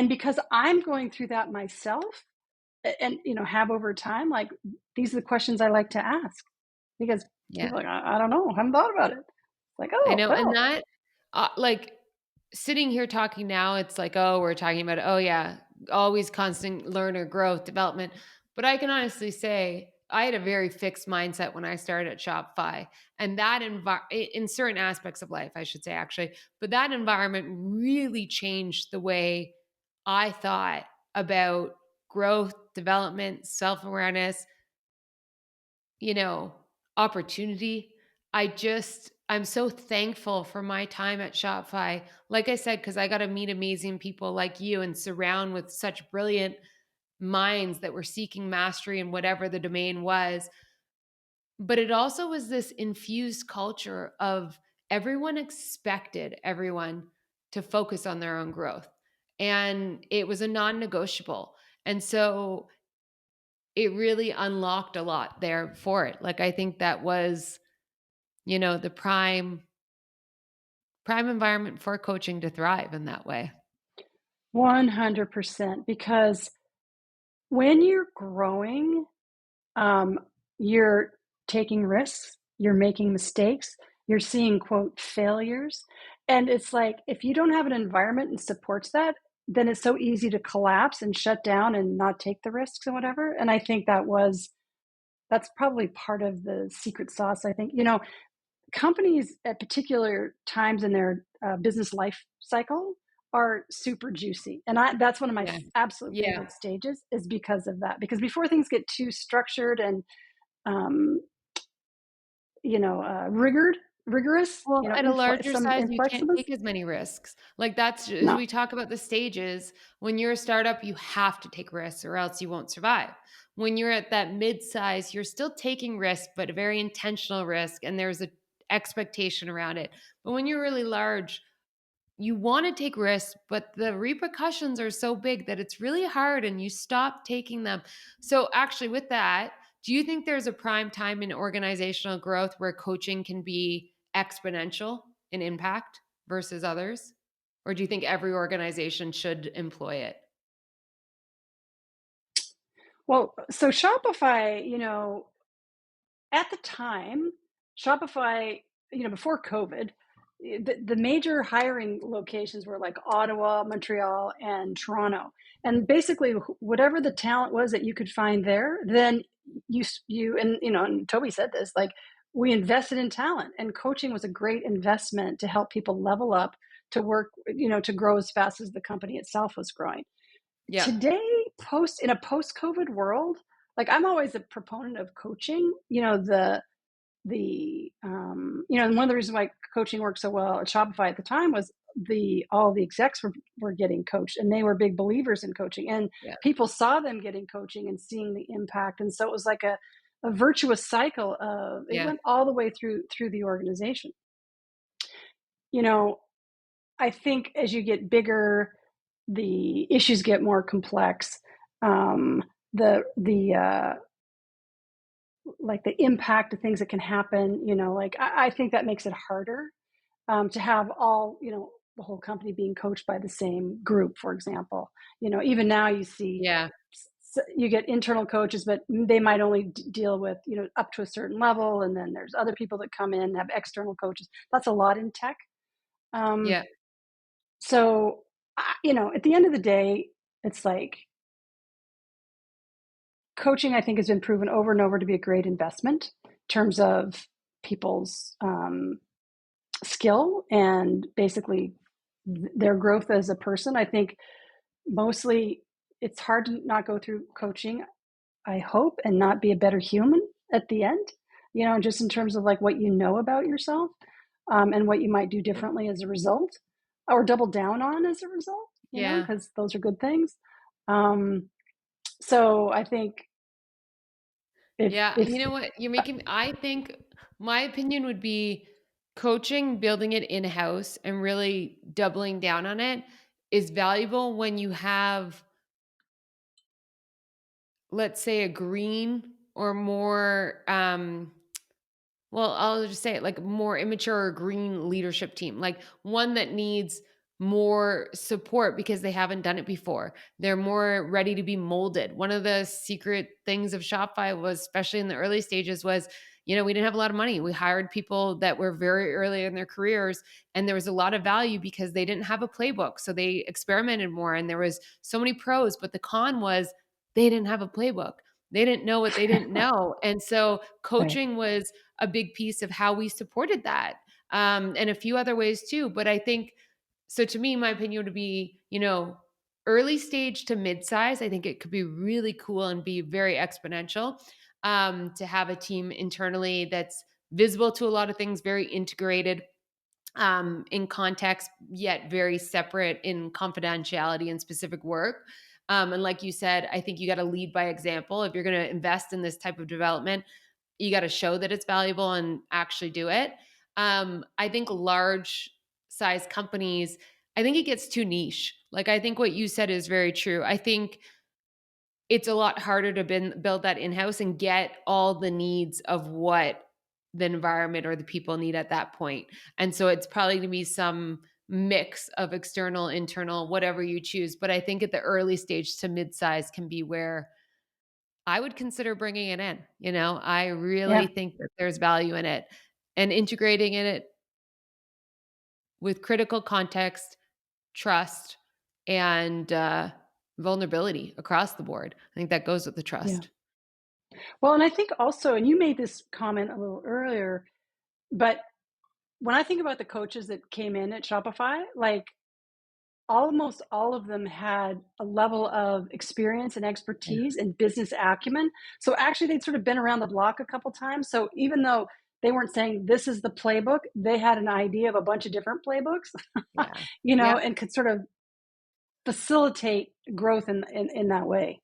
because I'm going through that myself, and have over time, like, these are the questions I like to ask, because Yeah. people are like, I don't know, I haven't thought about it. It's like, I oh know. And well. that, like, sitting here talking now, it's like, oh, we're talking about, oh, yeah, always constant learner growth, development. But I can honestly say I had a very fixed mindset when I started at Shopify. And that in certain aspects of life, I should say, actually, but that environment really changed the way I thought about growth, development, self awareness, you know, opportunity. I'm so thankful for my time at Shopify. Like I said, because I got to meet amazing people like you and surround with such brilliant minds that were seeking mastery in whatever the domain was. But it also was this infused culture of everyone expected everyone to focus on their own growth. And it was a non negotiable. And so it really unlocked a lot there for it. Like, I think that was, the prime environment for coaching to thrive in that way. 100%. Because when you're growing, um, you're taking risks, you're making mistakes, you're seeing, quote, failures. And it's like, if you don't have an environment that supports that, then it's so easy to collapse and shut down and not take the risks and whatever. And I think that's probably part of the secret sauce. I think, companies at particular times in their business life cycle are super juicy, and that's one of my Yeah. absolute Yeah. favorite stages, is because of that. Because before things get too structured and um, rigorous, Well, at a larger some size, you can't inflexibles. take as many risks. Like, that's as No. we talk about the stages, when you're a startup, you have to take risks or else you won't survive. When you're at that mid-size, you're still taking risks, but a very intentional risk, and there's a expectation around it. But when you're really large, you want to take risks, but the repercussions are so big that it's really hard and you stop taking them. So, actually, with that, do you think there's a prime time in organizational growth where coaching can be exponential in impact versus others? Or do you think every organization should employ it? Well, so Shopify, at the time, Shopify, before COVID, the major hiring locations were like Ottawa, Montreal, and Toronto. And basically, whatever the talent was that you could find there, then and Toby said this, like, we invested in talent, and coaching was a great investment to help people level up, to work, to grow as fast as the company itself was growing. Yeah. Today, in a post-COVID world, like, I'm always a proponent of coaching. And one of the reasons why coaching worked so well at Shopify at the time was the all the execs were getting coached, and they were big believers in coaching, and Yeah. people saw them getting coaching and seeing the impact. And so it was like a virtuous cycle of, it Yeah. went all the way through the organization. You know, I think as you get bigger, the issues get more complex. The like the impact of things that can happen, like, I think that makes it harder to have the whole company being coached by the same group, for example. Even now you see, Yeah. you get internal coaches, but they might only deal with, up to a certain level. And then there's other people that come in and have external coaches. That's a lot in tech. Um, Yeah. so, at the end of the day, it's like, coaching, I think, has been proven over and over to be a great investment in terms of people's skill and basically their growth as a person. I think mostly it's hard to not go through coaching, I hope, and not be a better human at the end, just in terms of like what you know about yourself, and what you might do differently as a result, or double down on as a result, Yeah. because those are good things. Um, so I think Yeah, if you know what? I think my opinion would be coaching, building it in-house and really doubling down on it is valuable when you have, let's say, a green or more well, I'll just say it, like, more immature or green leadership team, like one that needs more support because they haven't done it before. They're more ready to be molded. One of the secret things of Shopify was, especially in the early stages, was, we didn't have a lot of money. We hired people that were very early in their careers, and there was a lot of value because they didn't have a playbook. So they experimented more, and there was so many pros. But the con was they didn't have a playbook. They didn't know what they didn't know. And so right. coaching was a big piece of how we supported that, and a few other ways too. But I think, so to me, my opinion would be, early stage to mid-size. I think it could be really cool and be very exponential, to have a team internally that's visible to a lot of things, very integrated, in context, yet very separate in confidentiality and specific work. And like you said, I think you got to lead by example. If you're going to invest in this type of development, you got to show that it's valuable and actually do it. I think large size companies, I think it gets too niche. Like, I think what you said is very true. I think it's a lot harder to build that in-house and get all the needs of what the environment or the people need at that point. And so it's probably going to be some mix of external, internal, whatever you choose. But I think at the early stage to mid-size can be where I would consider bringing it in. I Yeah. really think that there's value in it and integrating in it with critical context, trust, and vulnerability across the board. I think that goes with the Yeah. trust. Well, and I think also, and you made this comment a little earlier, but when I think about the coaches that came in at Shopify, like almost all of them had a level of experience and Yeah. expertise and business acumen. So actually, they'd sort of been around the block a couple times. So even though they weren't saying this is the playbook, they had an idea of a bunch of different playbooks, Yeah. Yep. and could sort of facilitate growth in that way.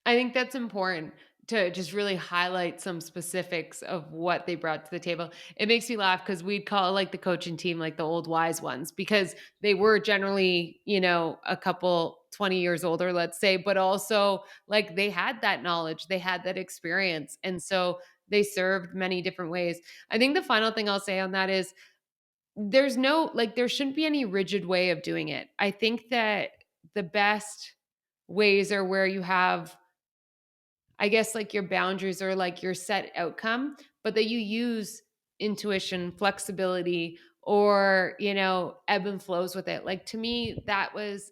I think that's important to just really highlight some specifics of what they brought to the table. It makes me laugh because we'd call like the coaching team like the old wise ones because they were generally, a couple 20 years older, let's say, but also like they had that knowledge, they had that experience. And so they served many different ways. I think the final thing I'll say on that is there shouldn't be any rigid way of doing it. I think that the best ways are where you have, I guess, like your boundaries or like your set outcome, but that you use intuition, flexibility, or, ebb and flows with it. Like to me, that was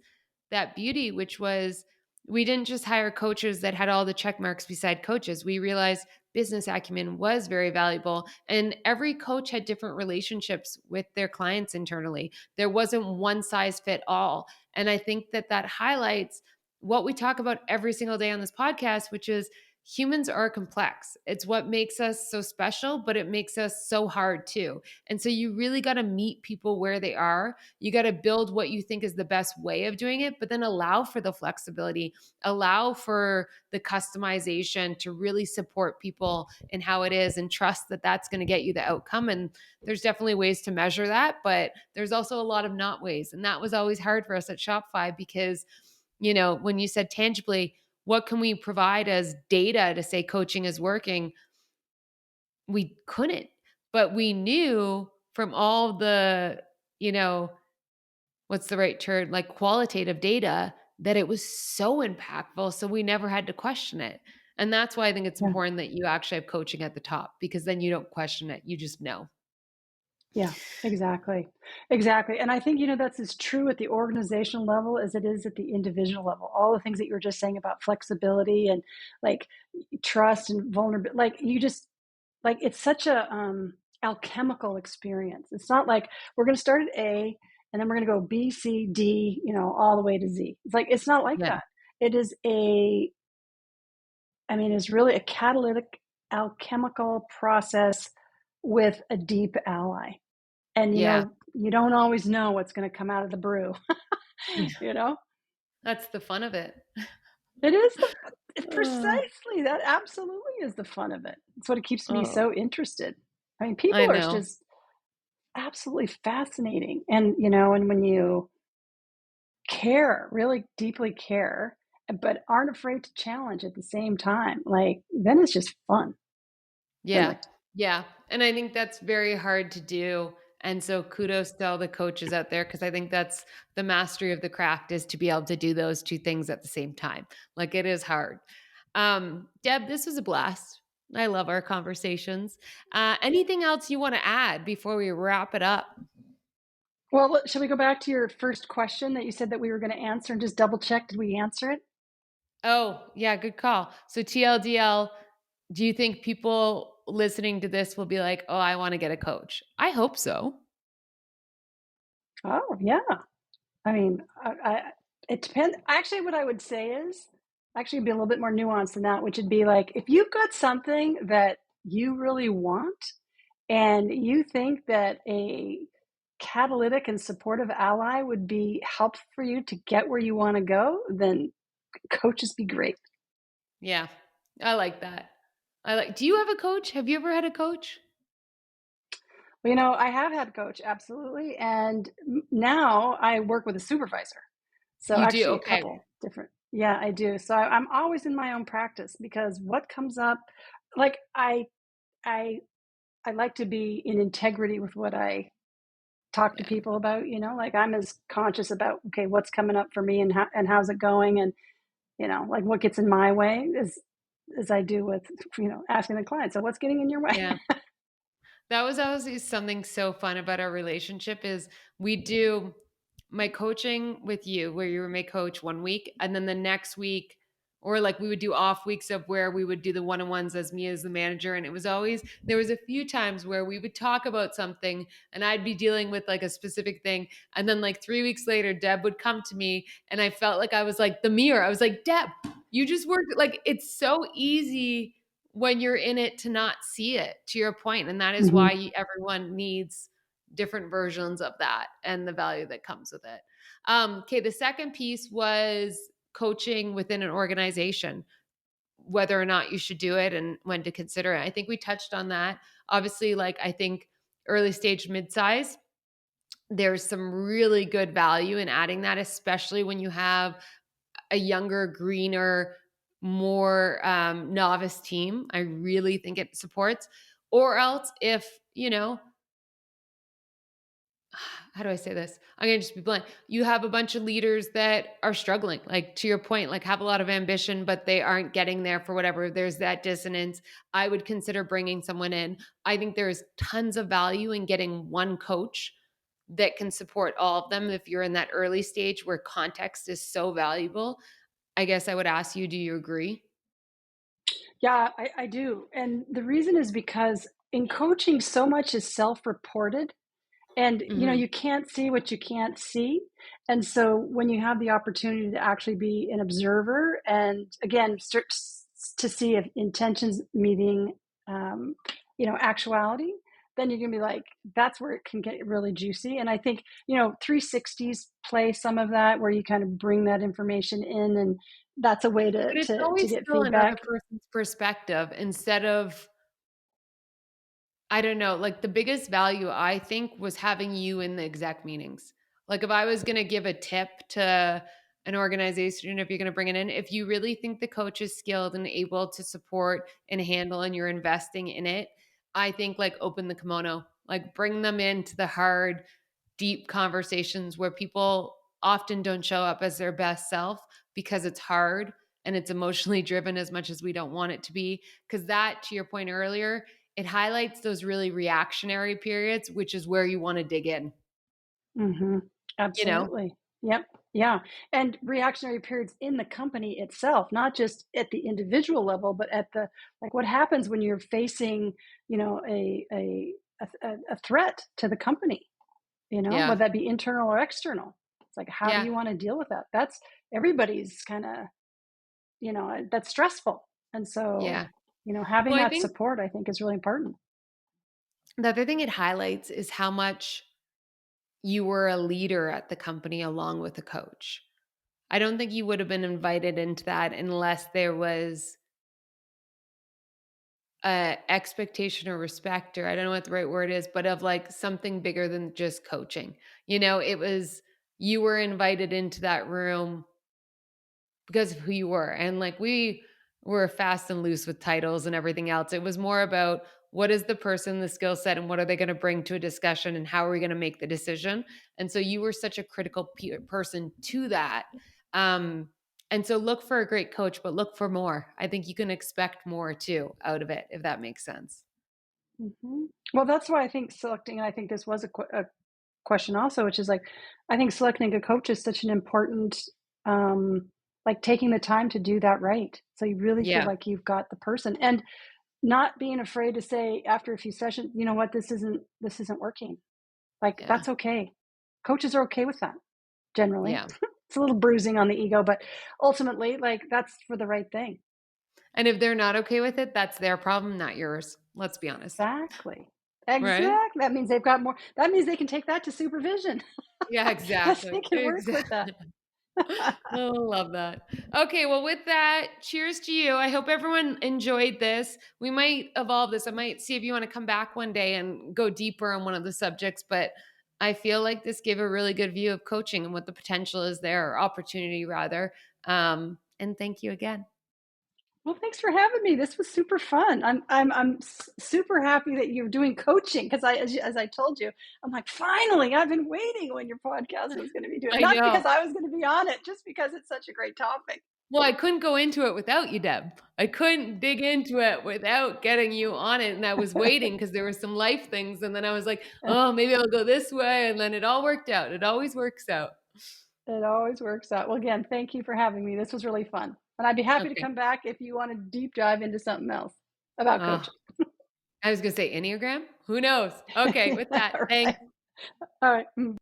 that beauty, which was we didn't just hire coaches that had all the check marks beside coaches. We realized business acumen was very valuable. And every coach had different relationships with their clients internally. There wasn't one size fit all. And I think that that highlights what we talk about every single day on this podcast, which is humans are complex. It's what makes us so special, but it makes us so hard too. And so you really got to meet people where they are. You got to build what you think is the best way of doing it, but then allow for the flexibility, allow for the customization to really support people in how it is and trust that that's going to get you the outcome. And there's definitely ways to measure that, but there's also a lot of not ways. And that was always hard for us at Shopify because when you said tangibly, what can we provide as data to say coaching is working? We couldn't, but we knew from all the, you know, what's the right term, like qualitative data that it was so impactful. So we never had to question it. And that's why I think it's Yeah. important that you actually have coaching at the top because then you don't question it. You just know. Yeah, exactly. Exactly. And I think, that's as true at the organizational level as it is at the individual level. All the things that you were just saying about flexibility and like trust and vulnerability, like you just, like, it's such a alchemical experience. It's not like we're going to start at A and then we're going to go B, C, D, all the way to Z. It's like, it's not like Yeah. that. It is it's really a catalytic alchemical process with a deep ally. And, Yeah. you don't always know what's gonna come out of the brew, you know? That's the fun of it. It is Uh, precisely, that absolutely is the fun of it. It's what it keeps me oh, so interested. I mean, I people are know. just absolutely fascinating, and, and when you care, really deeply care, but aren't afraid to challenge at the same time, like, then it's just fun, isn't Yeah. it? Yeah. And I think that's very hard to do. And so kudos to all the coaches out there because I think that's the mastery of the craft is to be able to do those two things at the same time. Like it is hard. Deb, this was a blast. I love our conversations. Anything else you want to add before we wrap it up? Well, shall we go back to your first question that you said that we were gonna answer and just double check, did we answer it? Oh, yeah, good call. So TLDL, do you think people listening to this will be like, "Oh, I want to get a coach"? I hope so. Oh, yeah. I mean, it depends. Actually, what I would say is actually be a little bit more nuanced than that, which would be like if you've got something that you really want and you think that a catalytic and supportive ally would be helpful for you to get where you want to go, then coaches be great. Yeah. I like that. Do you have a coach? Have you ever had a coach? Well, you know, I have had a coach, absolutely, and now I work with a supervisor. So You do? actually, a Okay. couple different. Yeah, I do. So I'm always in my own practice because what comes up, like I I like to be in integrity with what I talk to Yeah. people about. You know, like I'm as conscious about okay, what's coming up for me and how's it going, and like what gets in my way as I do with asking the client. So what's getting in your way? Yeah. That was always something so fun about our relationship is we do my coaching with you where you were my coach one week and then the next week or like we would do off weeks of where we would do the one-on-ones as me as the manager and it was always there was a few times where we would talk about something and I'd be dealing with like a specific thing and then like 3 weeks later Deb would come to me and I felt like I was like the mirror. I was like, "Deb, you just worked like it's so easy when you're in it to not see it to your point and that is Hmm. why everyone needs different versions of that and the value that comes with it. Okay, the second piece was coaching within an organization, whether or not you should do it and when to consider it. I think we touched on that. Obviously, like I think early stage midsize, there's some really good value in adding that, especially when you have a younger, greener, more novice team. I really think it supports. Or else, if, how do I say this? I'm going to just be blunt. You have a bunch of leaders that are struggling, like to your point, like have a lot of ambition, but they aren't getting there for whatever. There's that dissonance. I would consider bringing someone in. I think there's tons of value in getting one coach that can support all of them. If you're in that early stage where context is so valuable, I guess I would ask you, do you agree? Yeah, I do. And the reason is because in coaching, so much is self reported. And Mhm. you can't see what you can't see. And so when you have the opportunity to actually be an observer and again start to see if intentions meeting actuality, then you're going to be like that's where it can get really juicy. And I think 360s play some of that where you kind of bring that information in, and that's a way But to it's to, to always get still another feedback. person's perspective instead of I don't know, like the biggest value I think was having you in the exec meetings. Like if I was going to give a tip to an organization, if you're going to bring it in, if you really think the coach is skilled and able to support and handle and you're investing in it, I think like open the kimono, like bring them into the hard, deep conversations where people often don't show up as their best self because it's hard and it's emotionally driven as much as we don't want it to be. Because that, to your point earlier, it highlights those really reactionary periods, which is where you want to dig in, Hmm. you know? Absolutely. Yep. Yeah. And reactionary periods in the company itself, not just at the individual level, but at the like what happens when you're facing, a threat to the company, Yeah. whether that be internal or external. It's like how do Yeah. you want to deal with that? That's everybody's kind of, that's stressful. And so, Yeah. having Well, I that think support I think is really important. the other thing it highlights is how much you were a leader at the company along with a coach. I don't think you would have been invited into that unless there was a expectation or respect or I don't know what the right word is, but of like something bigger than just coaching. It was you were invited into that room because of who you were. And like we were fast and loose with titles and everything else. It was more about what is the person, the skill set, and what are they going to bring to a discussion and how are we going to make the decision. And so you were such a critical person to that. Um, and so look for a great coach, but look for more. I think you can expect more too out of it, if that makes sense. Well, that's why I think selecting, and I think this was a question also, which is like, I think selecting a coach is such an important, like taking the time to do that right. So you really feel Yeah. like you've got the person, and not being afraid to say after a few sessions, you know what, this isn't working. Like Yeah. that's okay. Coaches are okay with that generally. Yeah. It's a little bruising on the ego, but ultimately, like that's for the right thing. And if they're not okay with it, that's their problem, not yours. Let's be honest. Exactly. Right? Exactly. That means they've got more. That means they can take that to supervision. Yeah, Yes, they exactly. can work with that. Exactly. Oh, love that. Okay, well, with that, cheers to you. I hope everyone enjoyed this. We might evolve this. I might see if you want to come back one day and go deeper on one of the subjects, but I feel like this gave a really good view of coaching and what the potential is there, or opportunity rather. And thank you again. Well, thanks for having me. This was super fun. Super happy that you're doing coaching because as I told you, I'm like, finally, I've been waiting when your podcast was going to be doing. I Not because know. I was going to be on it, just because it's such a great topic. Well, I couldn't go into it without you, Deb. I couldn't dig into it without getting you on it. And I was waiting because there were some life things. And then I was like, oh, maybe I'll go this way. And then it all worked out. It always works out. It always works out. Well, again, thank you for having me. This was really fun, and I'd be happy to Okay. come back if you want to deep dive into something else about Uh, coaching. I was going to say Enneagram. Who knows? Okay. With that, All thanks. right. All right.